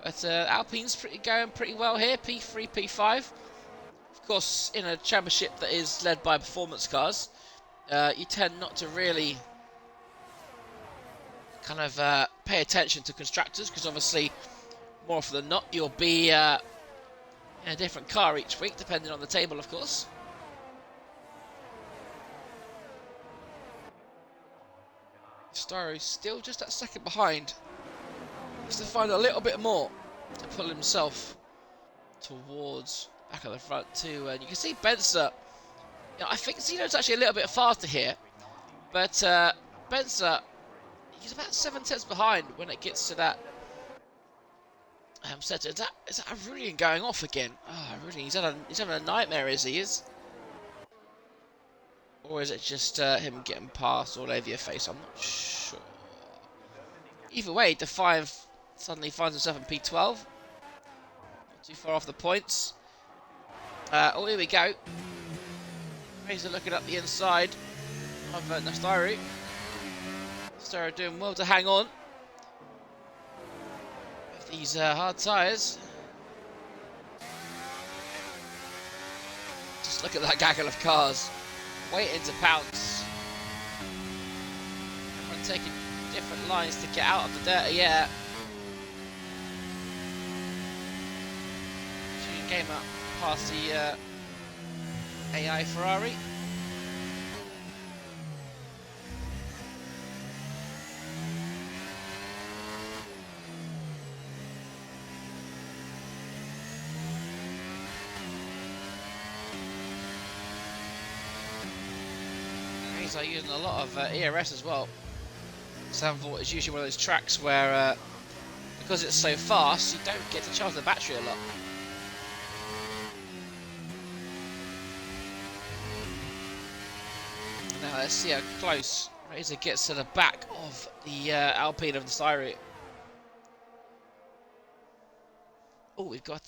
But Alpine's going pretty well here. P3, P5. Of course, in a championship that is led by performance cars, you tend not to really kind of pay attention to constructors, because obviously, more often than not, you'll be in a different car each week, depending on the table, of course. Starro still just that second behind. Needs to find a little bit more to pull himself towards back of the front too. And you can see Benser. You know, I think Zeno's actually a little bit faster here, but Benser, he's about 7 tenths behind when it gets to that set. Is that Aurelian going off again? Oh, really? He's having a nightmare, is he? Or is it just him getting past all over your face? I'm not sure. Either way, Defiant suddenly finds himself in P12. Not too far off the points. Oh, here we go. Razor looking up the inside of Nastaru. Nastaru doing well to hang on with these hard tyres. Just look at that gaggle of cars waiting to pounce. Everyone taking different lines to get out of the dirty air. came up past the AI Ferrari. These are using a lot of ERS as well. Zandvoort is usually one of those tracks where, because it's so fast, you don't get to charge the battery a lot. Now let's see how close Razor gets to the back of the Alpine of the Styrie. Oh, we've got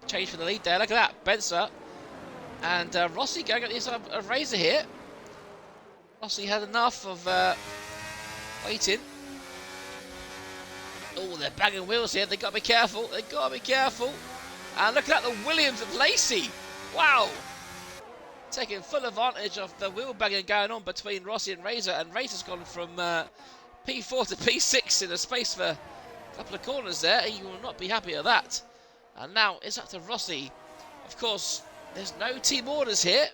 change for the lead there. Look at that, Benzer and Rossi going at the inside of Razor here. Rossi had enough of waiting. Oh, they're banging wheels here. They've got to be careful. They've got to be careful. And look at that, the Williams of Lacey. Wow. Taking full advantage of the wheel banging going on between Rossi and Razor's gone from P4 to P6 in a space for a couple of corners there. You will not be happy with that. And now it's up to Rossi. Of course, there's no team orders here.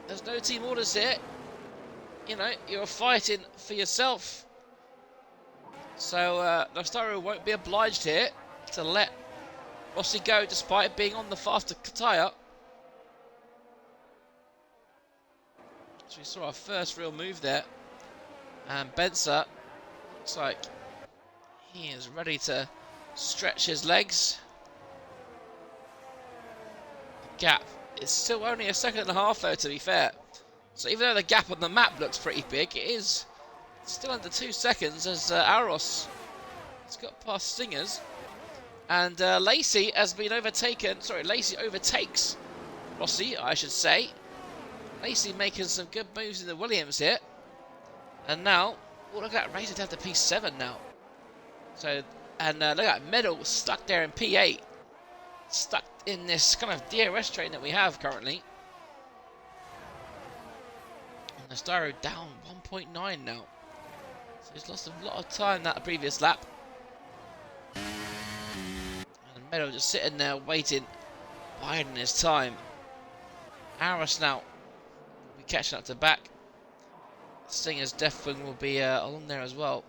There's no team orders here. You know, you're fighting for yourself. So Nostaro won't be obliged here to let Rossi go despite being on the faster tyre. So we saw our first real move there. And Benzer looks like he is ready to stretch his legs. The gap is still only a second and a half though, to be fair. So even though the gap on the map looks pretty big, it is still under 2 seconds as Aros has got past Stingers. And Lacey has been overtaken. Sorry, Lacey overtakes Rossi, I should say. Lacey making some good moves in the Williams here. And now, oh, look at that, Razor down to P7 now. So, and look at that, Medal stuck there in P8. Stuck in this kind of DRS train that we have currently. And the Styro down 1.9 now. So he's lost a lot of time that previous lap. And Medal just sitting there waiting, biding his time. Aris now will be catching up to back. Stinger's Deathwing will be along there as well.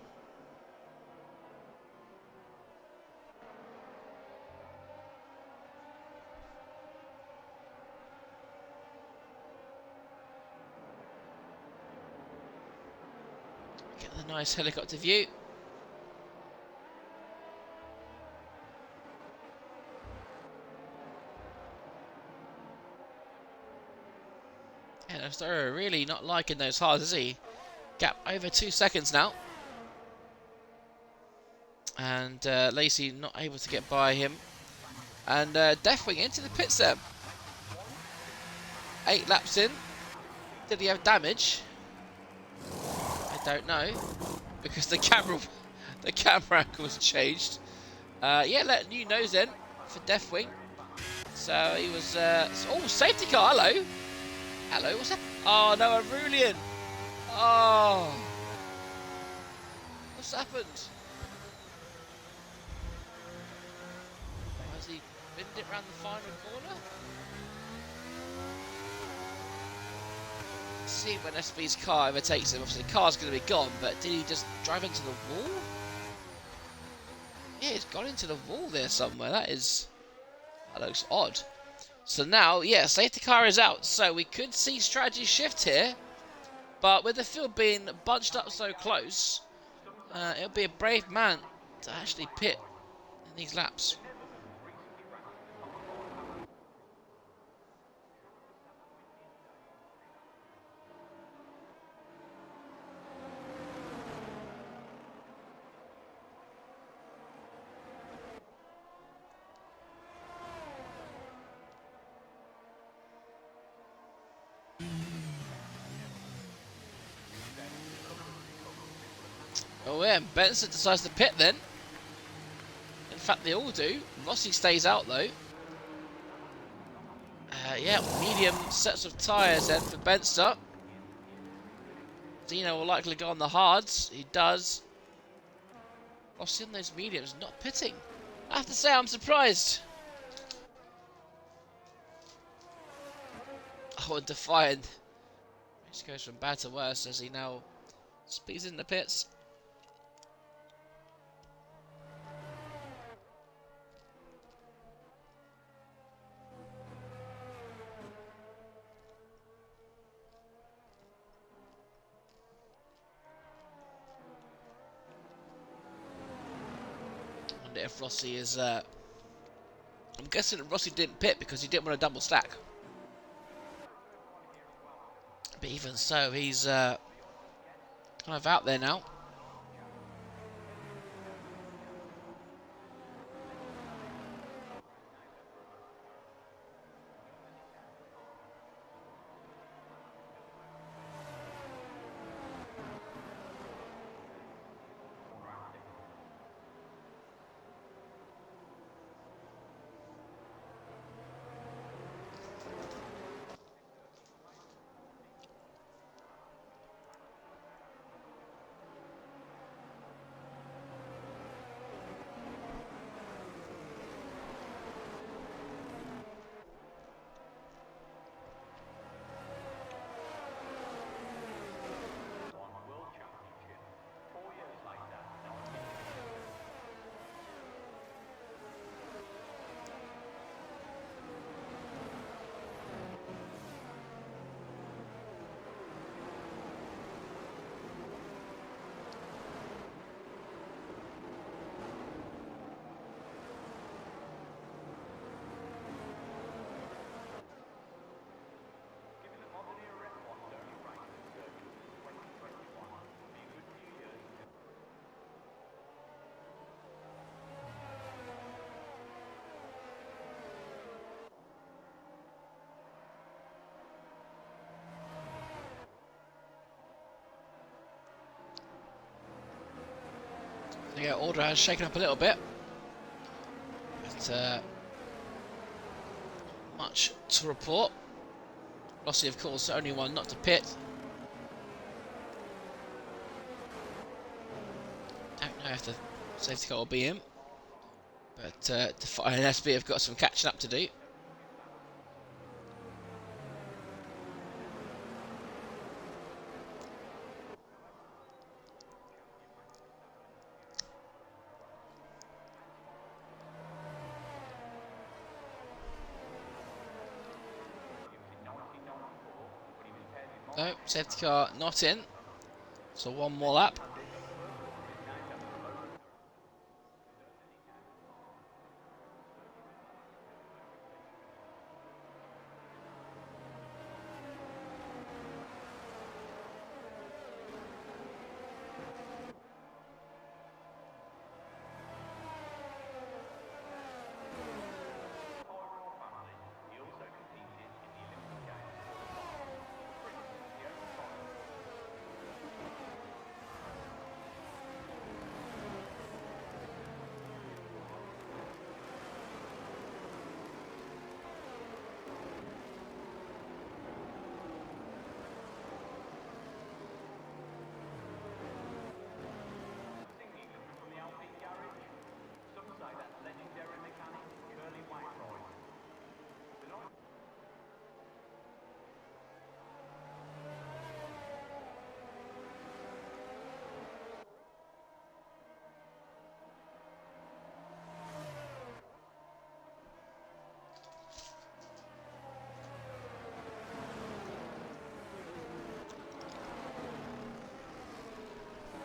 Get the nice helicopter view. And Astero really not liking those hards, is he? Gap over 2 seconds now. And Lacey not able to get by him. And Deathwing into the pits there. 8 laps in. Did he have damage? I don't know. Because the camera angle was changed. Yeah, let new nose in for Deathwing. So he was oh, safety car, hello. Hello, what's that? Oh no, Aurelian. Oh, what's happened? Has he binned it round the final corner? Let's see when SB's car overtakes him. Obviously, the car's going to be gone, but did he just drive into the wall? Yeah, he's gone into the wall there somewhere. That looks odd. So now, yeah, safety car is out. So we could see strategy shift here. But with the field being bunched up so close, it'll be a brave man to actually pit in these laps. Oh yeah, and Benson decides to pit then. In fact, they all do. Rossi stays out though. Yeah, medium sets of tyres then for Benster. Dino will likely go on the hards. He does. Rossi on those mediums, not pitting. I have to say, I'm surprised. Oh, and Defiant. He just goes from bad to worse as he now speeds in the pits. I wonder if Rossi is... I'm guessing that Rossi didn't pit because he didn't want a double stack. But even so, he's kind of out there now. World Championship. 4 years later, no one gets given the modern era F1's only racing circuit since 2021, it'll be a good few years until Yeah, order has shaken up a little bit. But much to report. Rossi, of course, the only one not to pit. Don't know if the safety car will be in. But Defiant and SB have got some catching up to do. No, safety car not in. So one more lap. family. He also competed in the Olympic Games qualifying. Prince, the only foreigner. Singing coming from the Alpine garage. Some say that's legendary mechanic Curly Wainwright. The night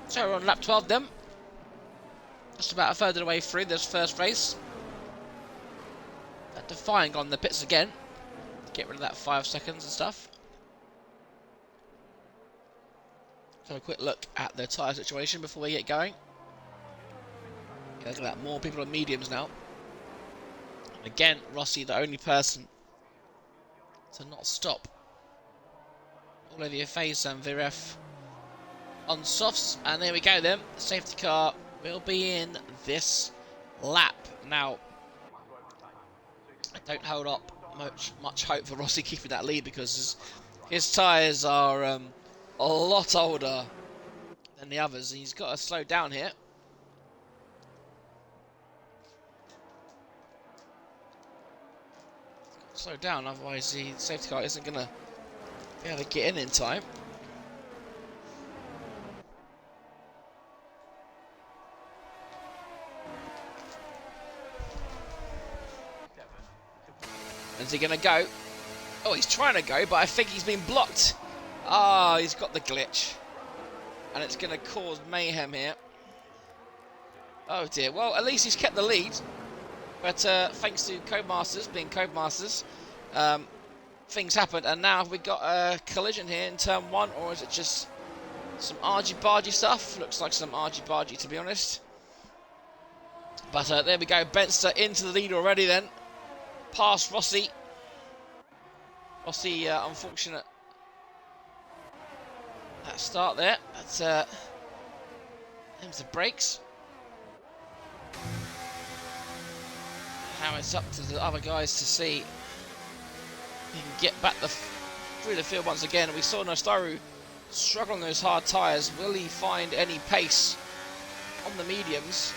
So we're on lap 12 then. Just about a third of the way through this first race. That Defiant on the pits again. Get rid of that 5 seconds and stuff. So a quick look at the tyre situation before we get going. Yeah, look at that, more people on mediums now. And again, Rossi the only person to not stop. All over your face and Viref on softs, and there we go then. The safety car will be in this lap. Now, I don't hold up much hope for Rossi keeping that lead because his tyres are a lot older than the others. He's got to slow down here. Slow down, otherwise the safety car isn't going to Be able to get in time. Is he going to go? Oh, he's trying to go, but I think he's been blocked. Ah, he's got the glitch. And it's going to cause mayhem here. Oh dear. Well, at least he's kept the lead. But thanks to Codemasters being Codemasters, things happened. And now have we got a collision here in turn 1, or is it just some argy-bargy stuff? Looks like some argy-bargy, to be honest. But there we go. Benster into the lead already then. Past Rossi. Rossi, unfortunate that start there. But there's the brakes. Now it's up to the other guys to see if he can get back through the field once again. We saw Nostaru struggle on those hard tyres. Will he find any pace on the mediums?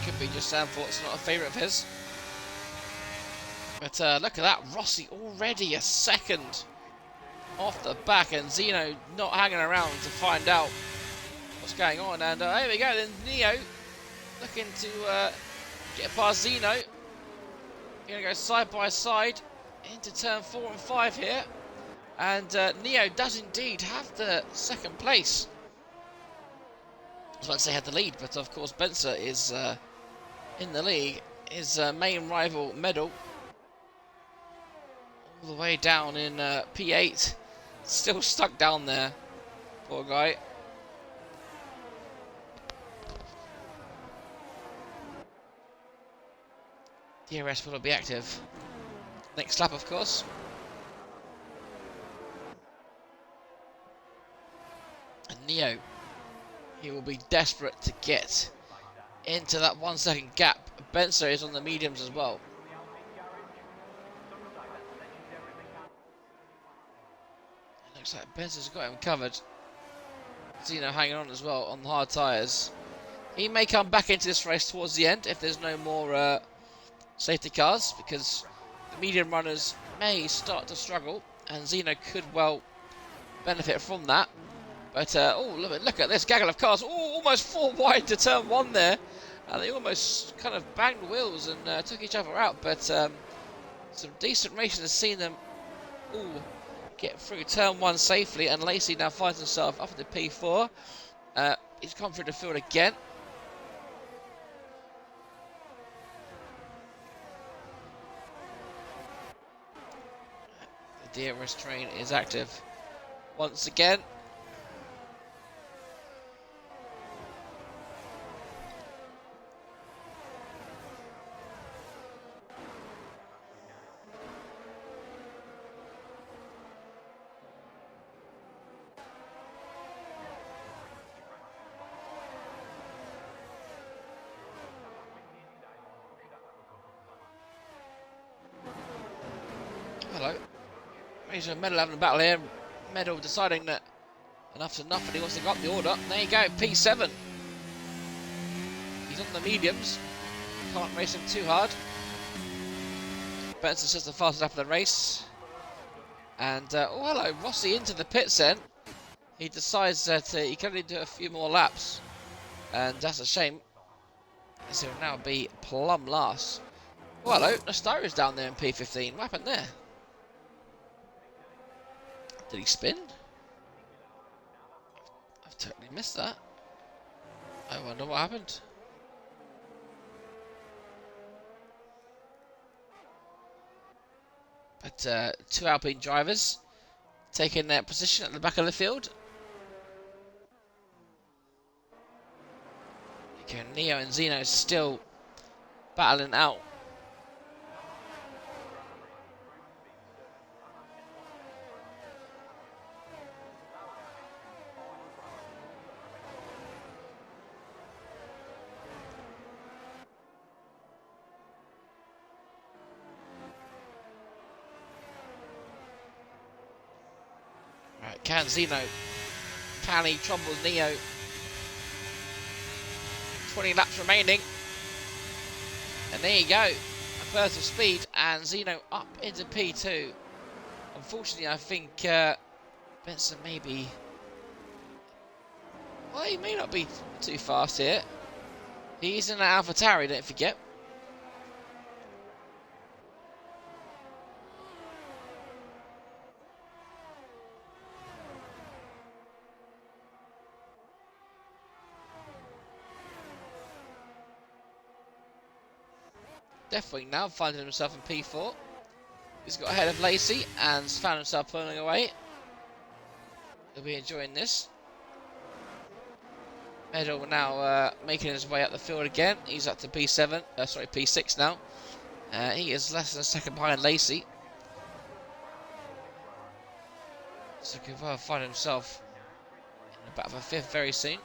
Could be just Zandvoort's not a favourite of his. But look at that, Rossi already a second off the back, and Zeno not hanging around to find out what's going on. And here we go, then Neo looking to get past Zeno. Gonna go side by side into turn 4 and 5 here. And Neo does indeed have the second place. I was about to say had the lead, but of course Benser is in the league. His main rival Medal all the way down in P8, still stuck down there, poor guy. DRS will be active next lap, of course. And Neo, he will be desperate to get into that 1 second gap. Benser is on the mediums as well. It looks like Benser's got him covered. Zeno hanging on as well on the hard tyres. He may come back into this race towards the end if there's no more safety cars, because the medium runners may start to struggle, and Zeno could well benefit from that. But oh, look at this gaggle of cars. Oh, almost 4 wide to turn 1 there. And they almost kind of banged wheels and took each other out. But some decent racing has seen them get through turn 1 safely. And Lacey now finds himself up into P4. He's come through the field again. The DRS train is active once again. Hello. He's a Medal having a battle here. Medal deciding that enough's enough and he wants to go up the order. There you go, P7. He's on the mediums. Can't race him too hard. Benson says the fastest lap of the race. And, oh hello, Rossi into the pits then. He decides that he can only do a few more laps. And that's a shame, as he'll now be plumb last. Oh hello, Nostaria's down there in P15. What happened there? Did he spin? I've totally missed that. I wonder what happened. But 2 Alpine drivers taking their position at the back of the field. Okay, Neo and Zeno still battling out. Right, can Zeno, can he trouble Neo? 20 laps remaining. And there you go. A burst of speed and Zeno up into P2. Unfortunately, I think Benson may be... Well, he may not be too fast here. He's in an AlphaTauri, don't forget. Definitely now finding himself in P4. He's got ahead of Lacey and found himself pulling away. He'll be enjoying this. Medal now making his way up the field again. He's up to P6 now. He is less than a second behind Lacey. So he could well find himself in the back of a fifth very soon.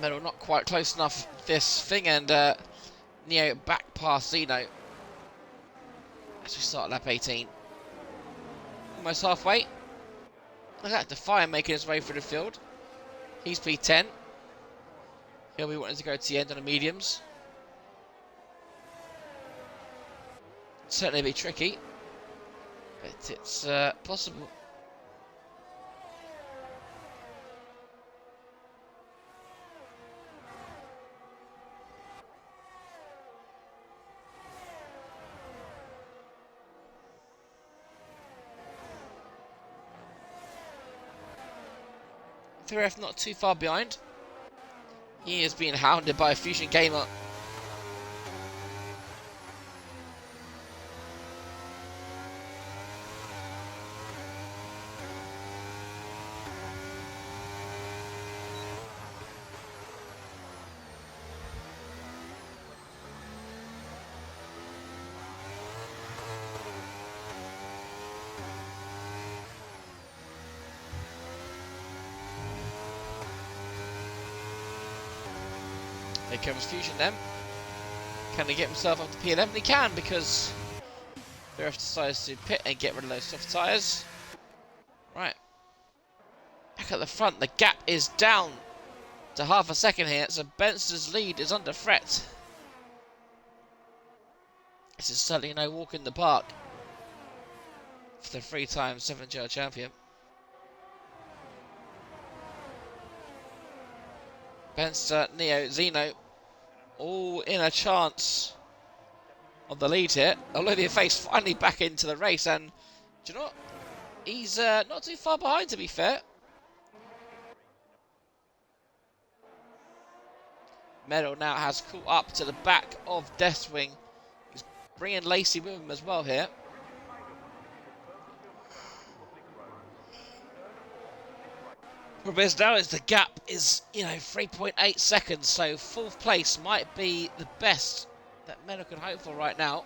Medal not quite close enough this thing, and Neo back past Zeno as we start lap 18. Almost halfway. Look at Defiant making his way through the field. He's P10. He'll be wanting to go to the end on the mediums. Certainly be tricky, but it's possible. F not too far behind. He is being hounded by a Fusion Gamer. Here comes Fusion then. Can he get himself up to P11? He can, because Verif decides to pit and get rid of those soft tyres. Right. Back at the front, the gap is down to half a second here, so Benson's lead is under threat. This is certainly no walk in the park for the 3-time 7-year champion. Benson, Neo, Zeno, all in a chance of the lead here. Olivia Face finally back into the race, and do you know what? He's not too far behind, to be fair. Medal now has caught up to the back of Deathwing. He's bringing Lacey with him as well here. Problem is now is the gap is, 3.8 seconds, so 4th place might be the best that Medal can hope for right now.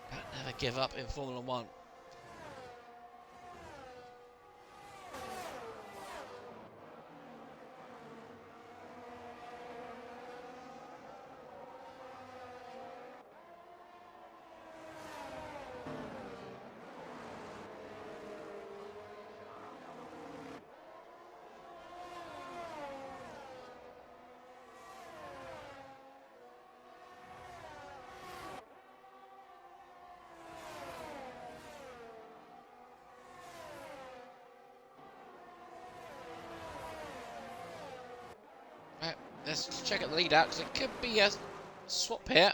But never give up in Formula 1. Right, let's check out the lead out, because it could be a swap here.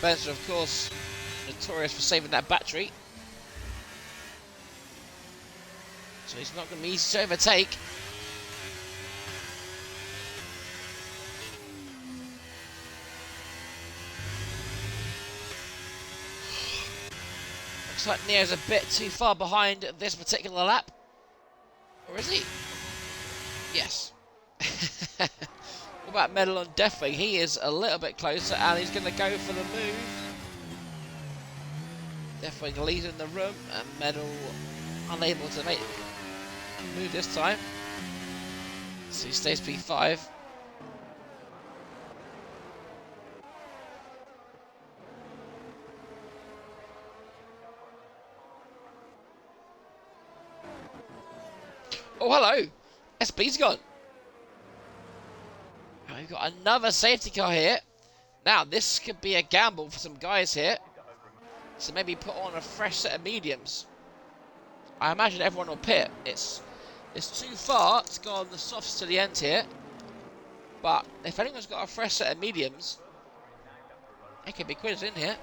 Benson, of course, notorious for saving that battery. So he's not going to be easy to overtake. Looks like Neo's a bit too far behind this particular lap. Or is he? Yes. What about Medal on Deathwing? He is a little bit closer and he's going to go for the move. Deathwing leading the room and Medal unable to make the move this time. So he stays P5. Oh, hello. SB's gone. And we've got another safety car here. Now, this could be a gamble for some guys here. So maybe put on a fresh set of mediums. I imagine everyone will pit. It's too far to go on the softs to the end here. But if anyone's got a fresh set of mediums, it could be quizzed in here.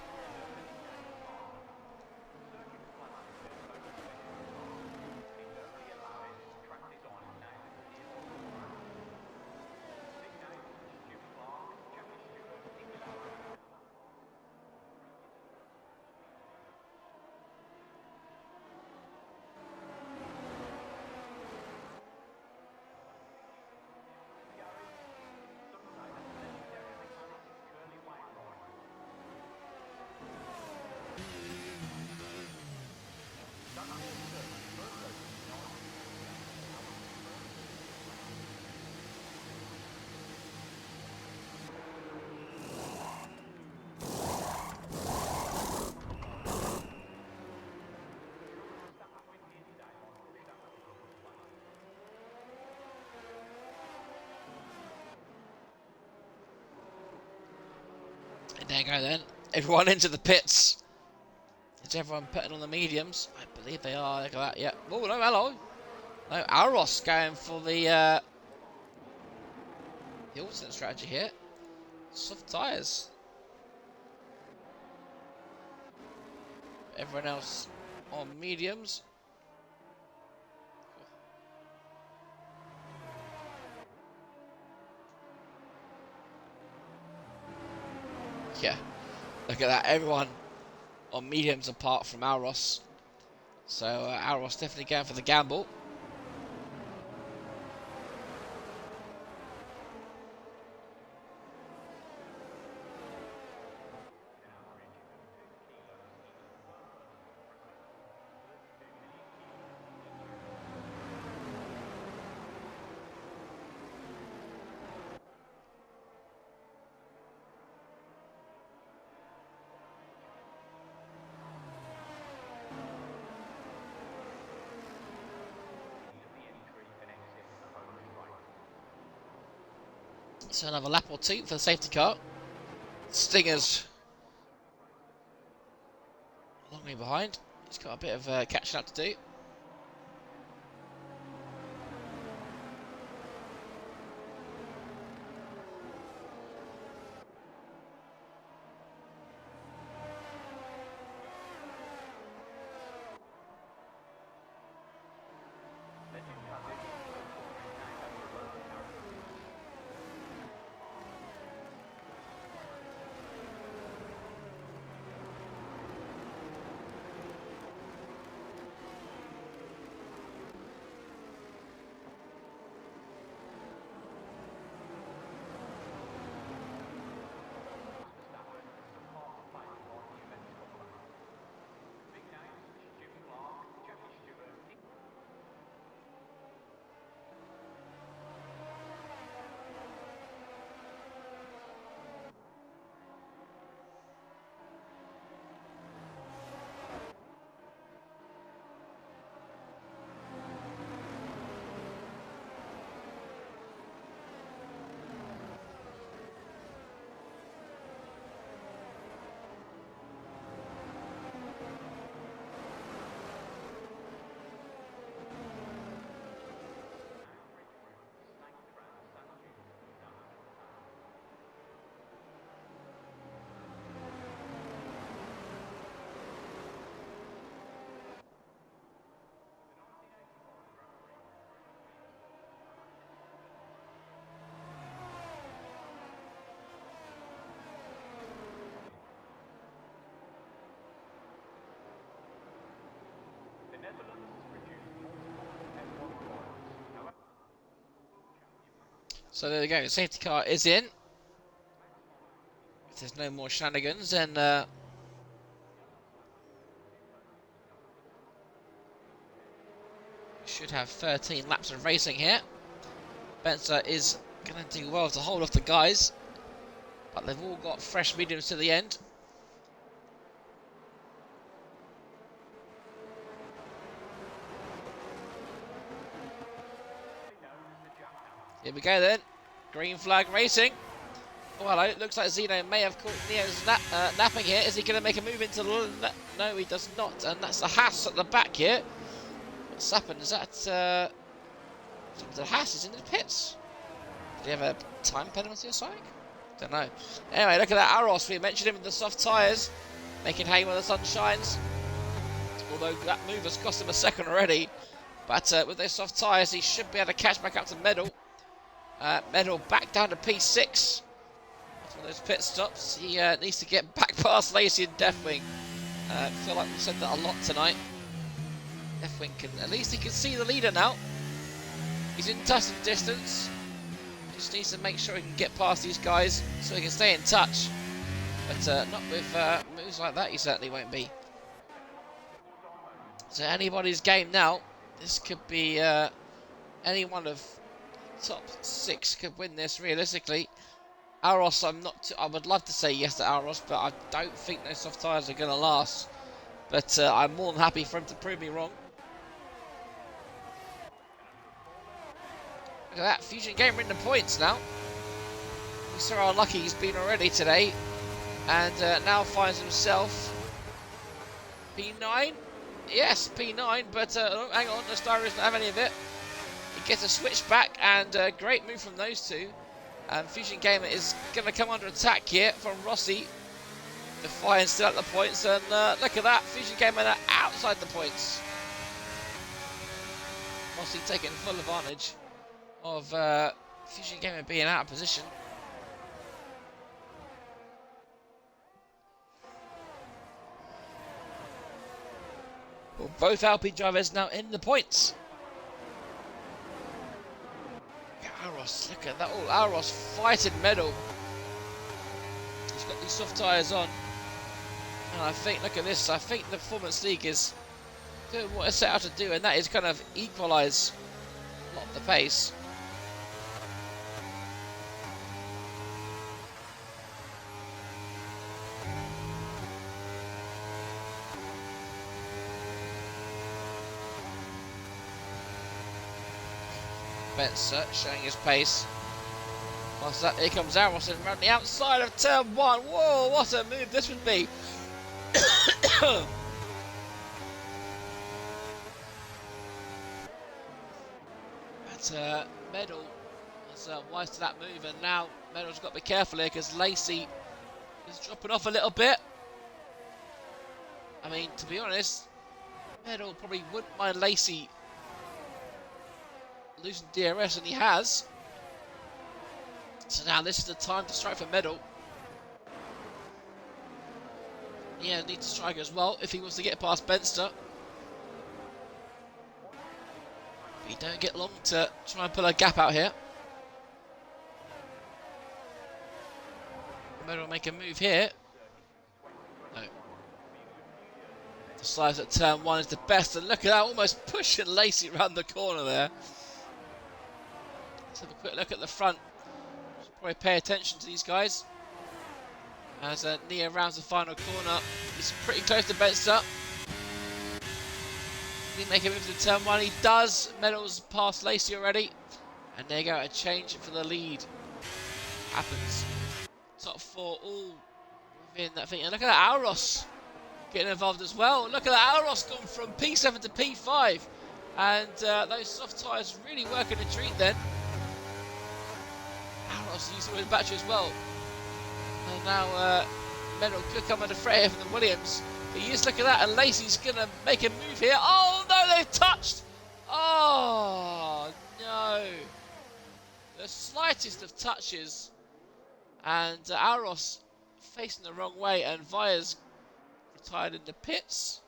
And there you go then. Everyone into the pits. Is everyone putting on the mediums? I believe they are. Look at that. Yeah. Oh, no, hello. No, Alros going for the alternate strategy here. Soft tyres. Everyone else on mediums. Yeah. Look at that. Everyone on mediums apart from Alros. So Alros definitely going for the gamble. So another lap or two for the safety car. Stinger's a long way behind. He's got a bit of catching up to do. So there we go. Safety car is in. If there's no more shenanigans, then should have 13 laps of racing here. Spencer is going to do well to hold off the guys, but they've all got fresh mediums to the end. Here we go then. Green flag racing. Oh, hello. It looks like Zeno may have caught Neo's napping here. Is he going to make a move into the... No, he does not. And that's the Haas at the back here. What's happened? Is that... the Haas is in the pits. Did he have a time penalty or something? Don't know. Anyway, look at that Aros. We mentioned him with the soft tyres. Making hay when the sun shines. Although that move has cost him a second already. But with those soft tyres, he should be able to catch back up to Medal. Medal back down to P6. After those pit stops, he needs to get back past Lacey and Deathwing. I feel like we've said that a lot tonight. Deathwing can, at least he can see the leader now. He's in touching distance. Just needs to make sure he can get past these guys so he can stay in touch. But not with moves like that, he certainly won't be. So anybody's game now. This could be any one of top 6 could win this realistically. Aros, I would love to say yes to Aros, but I don't think those soft tyres are going to last. But I'm more than happy for him to prove me wrong. Look at that, Fusion Gamer in the points now. We saw how lucky he's been already today. And now finds himself P9. Yes, P9, but oh, hang on, the Star doesn't have any of it. He gets a switch back, and great move from those two. Fusion Gamer is going to come under attack here from Rossi. Defiant still at the points, and look at that, Fusion Gamer now outside the points. Rossi taking full advantage of Fusion Gamer being out of position. Well, both Alpine drivers now in the points. Aros, look at that. Oh, Aros fighting Medal. He's got these soft tyres on. And I think, look at this, I think the Performance League is doing what it's set out to do, and that is kind of equalise a lot of the pace. Spencer showing his pace. Whilst that, here comes Aros around the outside of turn 1. Whoa, what a move this would be. But Medal was wise to that move, and now Medal's got to be careful here because Lacey is dropping off a little bit. I mean, to be honest, Medal probably wouldn't mind Lacey losing DRS, and he has. So now this is the time to strike for Medal. Yeah, needs to strike as well if he wants to get past Benster. But you don't get long to try and pull a gap out here. Medal will make a move here. No. Decides that turn 1 is the best, and look at that, almost pushing Lacey around the corner there. Let's have a quick look at the front. Should probably pay attention to these guys. As Nia rounds the final corner. He's pretty close to Benster. Did he make a move to turn 1? He does. Medal's past Lacey already. And there you go, a change for the lead. Happens. Top 4 all within that thing. And look at that, Aros getting involved as well. Look at that, Aros gone from P7 to P5. And those soft tyres really working a treat then. Aros used the battery as well. And now Medal could come under threat here from the Williams. But you just look at that, and Lacey's going to make a move here. Oh no, they've touched! Oh no. The slightest of touches. And Aros facing the wrong way, and Via's retired in the pits.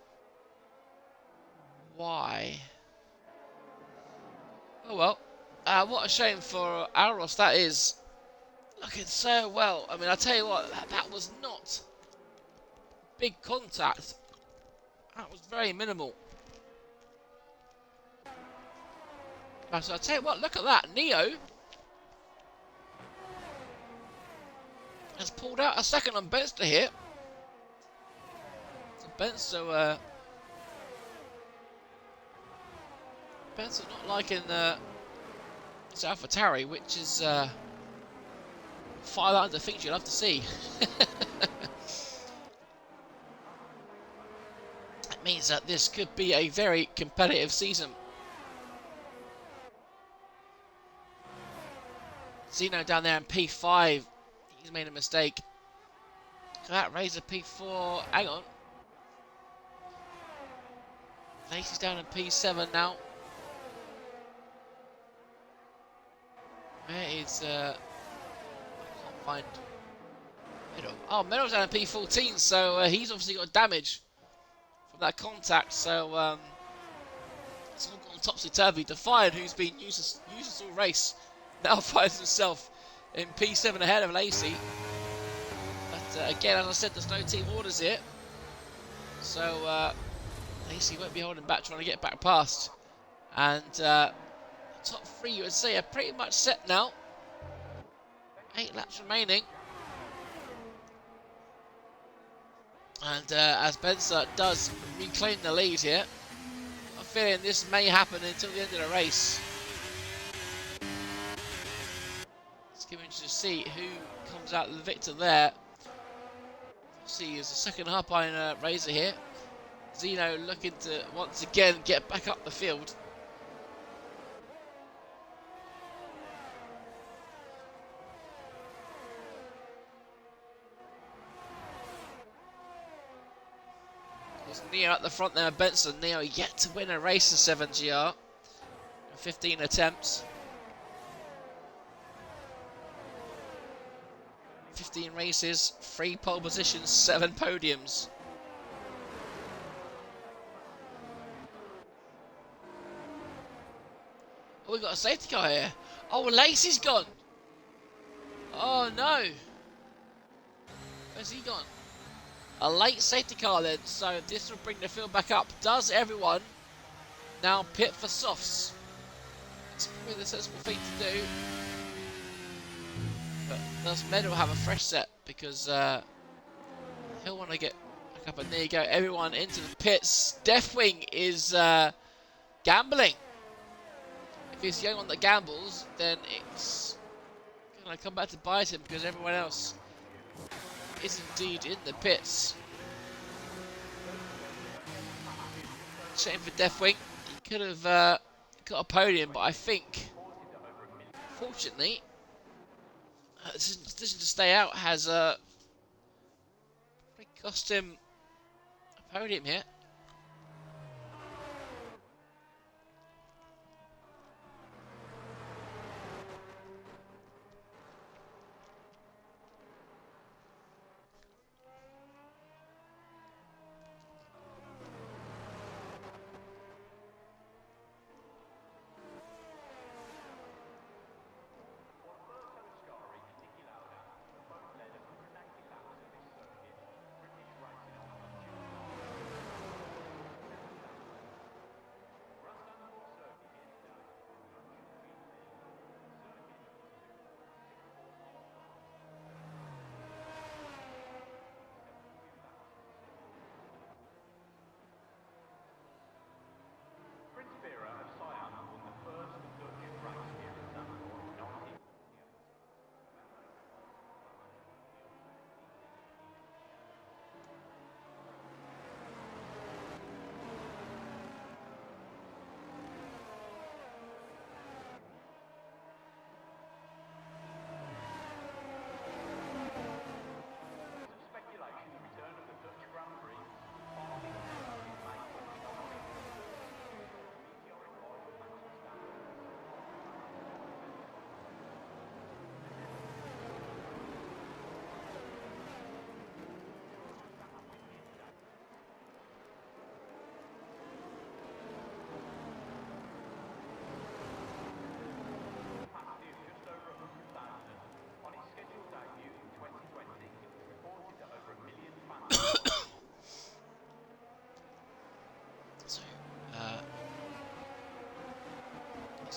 Why? Oh well. What a shame for Alros, that is. Looking so well. I mean, I tell you what, that was not big contact. That was very minimal. So I tell you what, look at that. Neo has pulled out a second on Benster here. So Benster not liking AlphaTauri, which is far out the things you'll have to see. That means that this could be a very competitive season. Zeno down there in P5. He's made a mistake. That Razor P4. Hang on. Lacey's down in P7 now. Where is I can't find Meadow. Oh, Meadow's down in P14, so he's obviously got damage from that contact. So it's all gone topsy-turvy. Defiant, who's been useless all race, now finds himself in P7 ahead of Lacey. But again, as I said, there's no team orders here, so Lacey won't be holding back, trying to get back past. And top three, you would say, are pretty much set now. 8 laps remaining. And as Benser does reclaim the lead here, I'm feeling this may happen until the end of the race. It's going to be interesting to see who comes out the victor there. See, there's a second half behind Razor here. Zeno looking to once again get back up the field. There's Neo at the front there, Benson. Neo yet to win a race in 7GR. 15 attempts. 15 races, 3 pole positions, 7 podiums. Oh, we've got a safety car here. Oh, Lacey's gone. Oh, no. Where's he gone? A late safety car then, so this will bring the field back up. Does everyone now pit for softs? It's probably the sensible thing to do. But does Meadow have a fresh set? Because he'll want to get back up. And there you go, everyone into the pits. Deathwing is gambling. If he's the only one that gambles, then it's going to come back to bite him because everyone else is indeed in the pits. Shame for Deathwing. He could have got a podium, but I think, fortunately, his decision to stay out has cost him a podium here.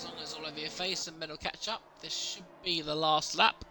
As long as all over your face and Metal catch up, this should be the last lap.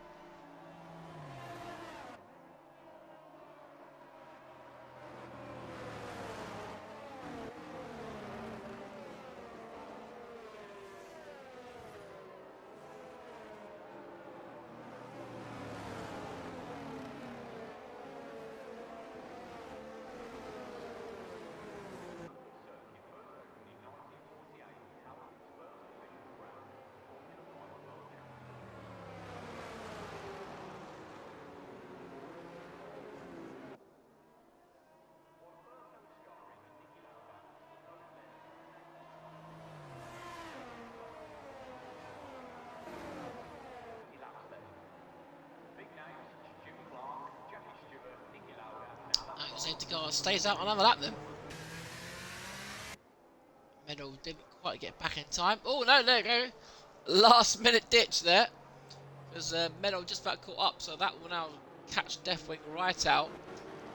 Safety car stays out another lap then. Medal didn't quite get back in time. Oh no, there you go. Last minute ditch there. Because Medal just about caught up, so that will now catch Deathwing right out.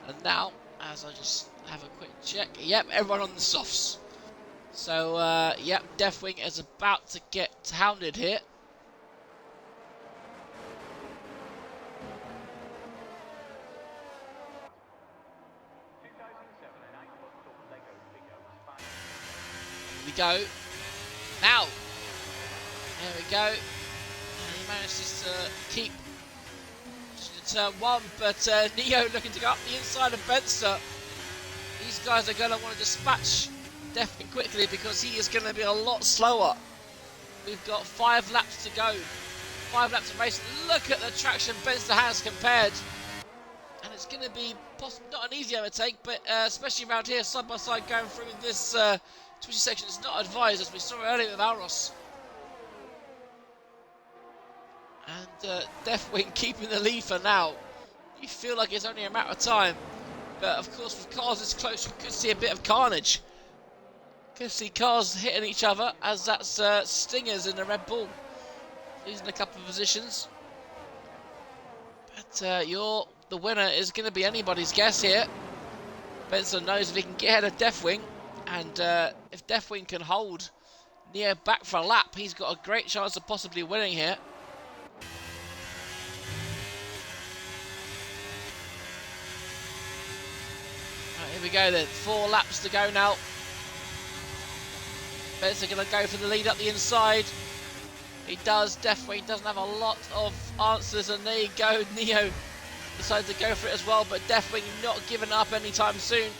And now, as I just have a quick check, yep, everyone on the softs. So, yep, Deathwing is about to get hounded here. We go. Now. There we go. And he manages to keep to turn one, but Neo looking to go up the inside of Benster. These guys are going to want to dispatch Deathwing quickly because he is going to be a lot slower. We've got 5 laps to go. 5 laps of race. Look at the traction Benster has compared. And it's going to be not an easy overtake, but especially around here, side by side, going through this twisty section, it's not advised, as we saw earlier with Alros. And Deathwing keeping the lead for now. You feel like it's only a matter of time. But of course, with cars this close, you could see a bit of carnage. Could see cars hitting each other, as that's Stingers in the Red Bull. Losing a couple of positions. But the winner is going to be anybody's guess here. Benson knows if he can get ahead of Deathwing, and if Deathwing can hold Neo back for a lap, he's got a great chance of possibly winning here. Right, here we go then, 4 laps to go now. Benson going to go for the lead up the inside. He does. Deathwing doesn't have a lot of answers, and there you go, Neo decided to go for it as well, but Deathwing not giving up anytime soon.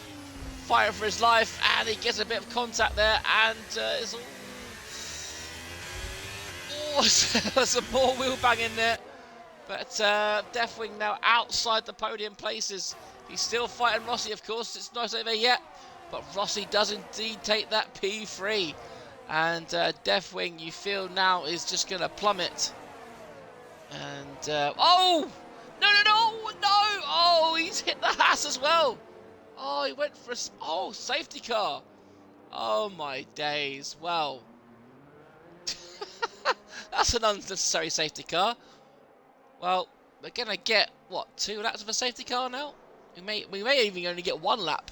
Fighting for his life, and he gets a bit of contact there, and it's all... some more wheel bang in there. But Deathwing now outside the podium places. He's still fighting Rossi, of course. It's not over yet, but Rossi does indeed take that P3. And Deathwing, you feel now, is just going to plummet. And, oh! No! Oh, he's hit the Haas as well. Oh, he went for a... safety car. Oh, my days. Well. That's an unnecessary safety car. Well, we're going to get, what, 2 laps of a safety car now? We may even only get 1 lap.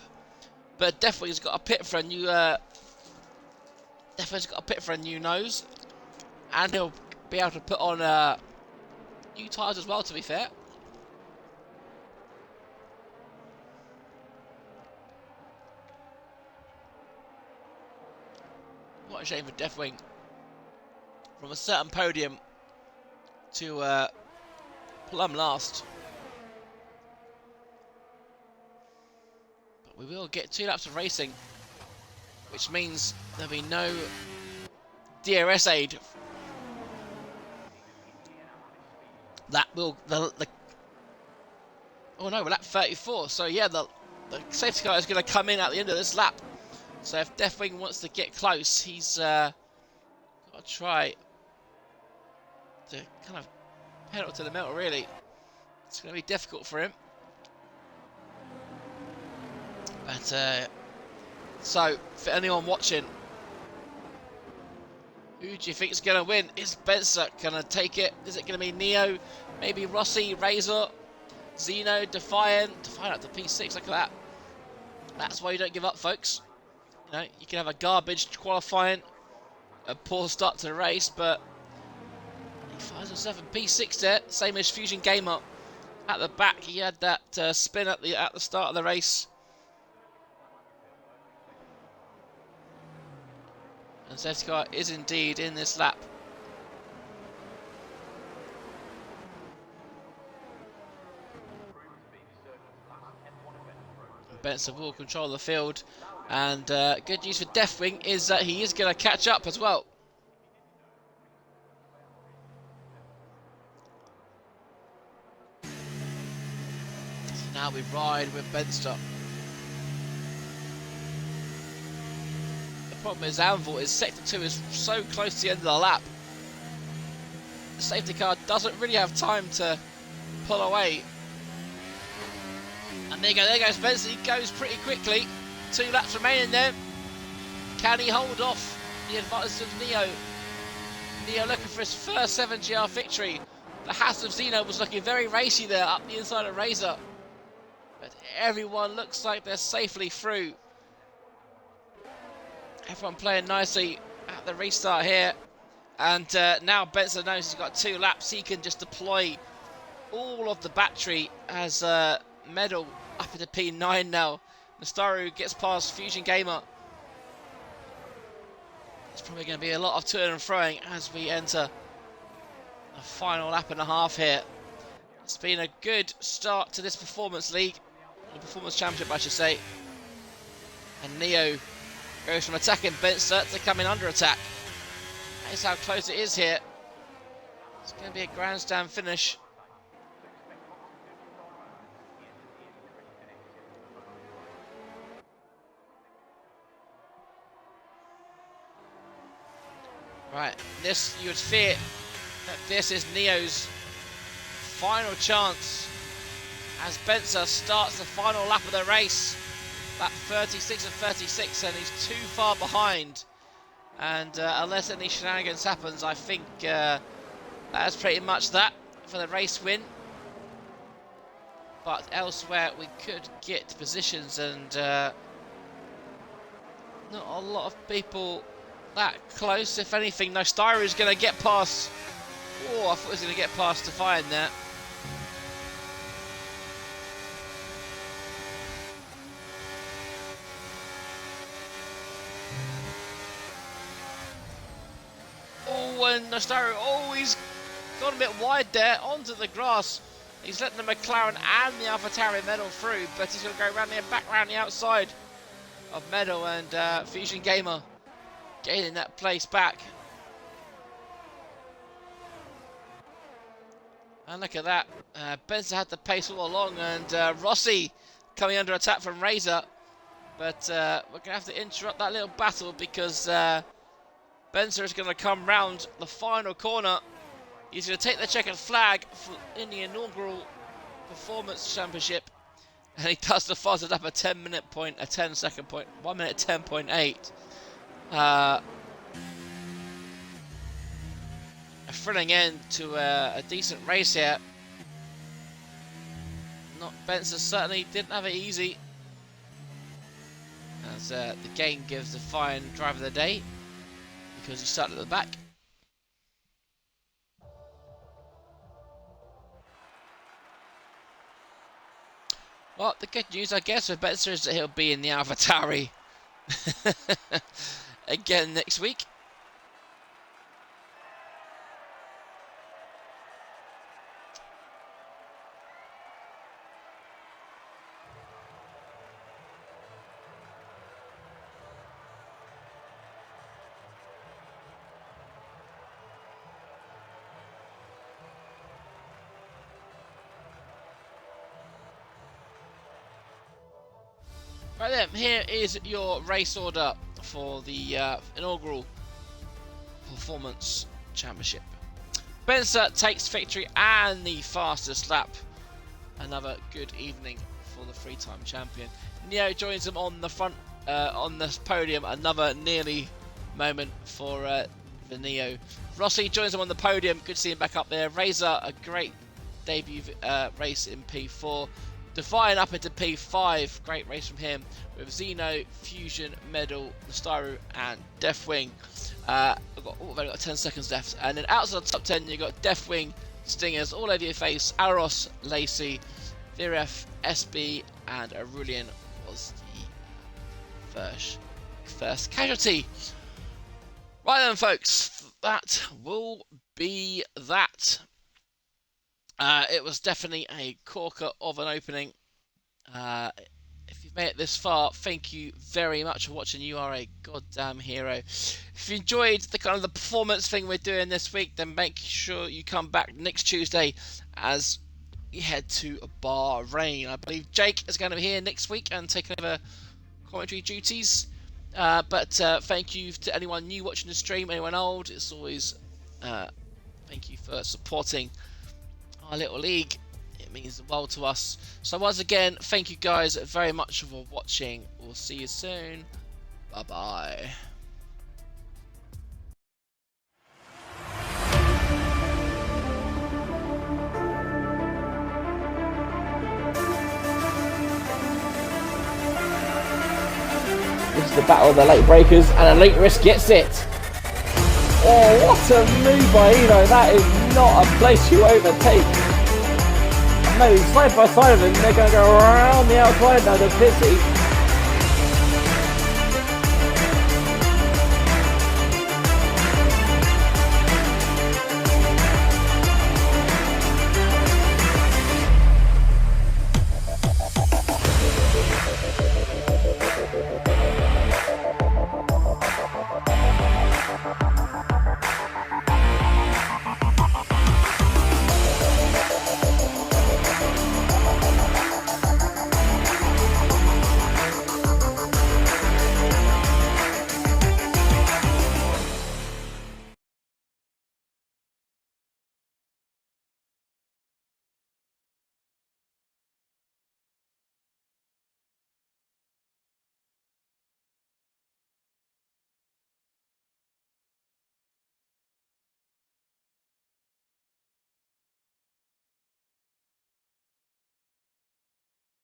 But Deathwing's got a pit for a new... Deathwing's got a pit for a new nose. And he'll be able to put on new tyres as well, to be fair. What a shame for Deathwing. From a certain podium to plumb last. But we will get 2 laps of racing, which means there'll be no DRS aid. That will oh no, we're lap 34. So yeah, the safety car is going to come in at the end of this lap. So if Deathwing wants to get close, he's got to try to kind of pedal to the metal, really. It's going to be difficult for him. But, so, for anyone watching, who do you think is going to win? Is Benzer going to take it? Is it going to be Neo? Maybe Rossi, Razor, Zeno, Defiant up to P6, look at that. That's why you don't give up, folks. You know, you can have a garbage qualifying, a poor start to the race, but he finds himself in P6 there, same as Fusion Gamer at the back. He had that spin at the start of the race. And safety car is indeed in this lap. Benson will control the field, and good news for Deathwing is that he is going to catch up as well. So now we ride with Benster. The problem is Zandvoort is sector 2 is so close to the end of the lap. The safety car doesn't really have time to pull away. And there goes Benson. He goes pretty quickly. 2 laps remaining there. Can he hold off the advantage of Neo? Neo looking for his first 7GR victory. The House of Zeno was looking very racy there up the inside of Razor. But everyone looks like they're safely through. Everyone playing nicely at the restart here. And now Benson knows he's got 2 laps. He can just deploy all of the battery as Medal up into P9 now. Nastaru gets past Fusion Gamer. It's probably going to be a lot of to and froing as we enter the final lap and a half here. It's been a good start to this Performance League, or Performance Championship I should say. And Neo goes from attacking Benster to coming under attack. That is how close it is here. It's going to be a grandstand finish. Right, this you would fear that this is Neo's final chance as Benzer starts the final lap of the race. Lap 36 of 36, and he's too far behind. And unless any shenanigans happens, I think that's pretty much that for the race win. But elsewhere we could get positions, and not a lot of people that close. If anything, Nostira is going to get past. Oh, I thought he was going to get past Defiant there. Oh, and Nostira, oh, he's gone a bit wide there onto the grass. He's letting the McLaren and the AlphaTauri Medal through, but he's going to go back round the outside of Medal, and Fusion Gamer gaining that place back. And look at that. Benzer had the pace all along, and Rossi coming under attack from Razor. But we're going to have to interrupt that little battle because Benzer is going to come round the final corner. He's going to take the checkered flag in the inaugural Performance Championship. And he does the fuzz up a 10-minute point, a 10-second point, 1 minute 10.8. A thrilling end to a decent race here. Benson certainly didn't have it easy, as the game gives the fine driver of the day because he started at the back. Well, the good news, I guess, for Benson is that he'll be in the AlphaTauri again next week. Right then, here is your race order for the inaugural Performance Championship. Benzer takes victory and the fastest lap. Another good evening for the three-time champion. Neo joins him on the front, on the podium. Another nearly moment for the Neo. Rossi joins him on the podium. Good to see him back up there. Razor, a great debut race in P4. Define up into P5. Great race from him with Xeno, Fusion, Medal, Mystaru, and Deathwing. We've only got 10 seconds left. And then outside the top 10, you've got Deathwing, Stingers all over your face. Aros, Lacey, Viref, SB, and Aurelian was the first casualty. Right then, folks, that will be that. It was definitely a corker of an opening. If you've made it this far, thank you very much for watching. You are a goddamn hero. If you enjoyed the kind of the performance thing we're doing this week, then make sure you come back next Tuesday as we head to Bahrain. I believe Jake is going to be here next week and taking over commentary duties. But thank you to anyone new watching the stream, anyone old. It's always thank you for supporting our little league. It means the world to us. So once again, thank you guys very much for watching. We'll see you soon. Bye bye. This is the battle of the late breakers, and Elite Risk gets it. Oh, what a move by Eno. That is not a place you overtake. Maybe side by side of him, they're going to go around the outside now to Pissy.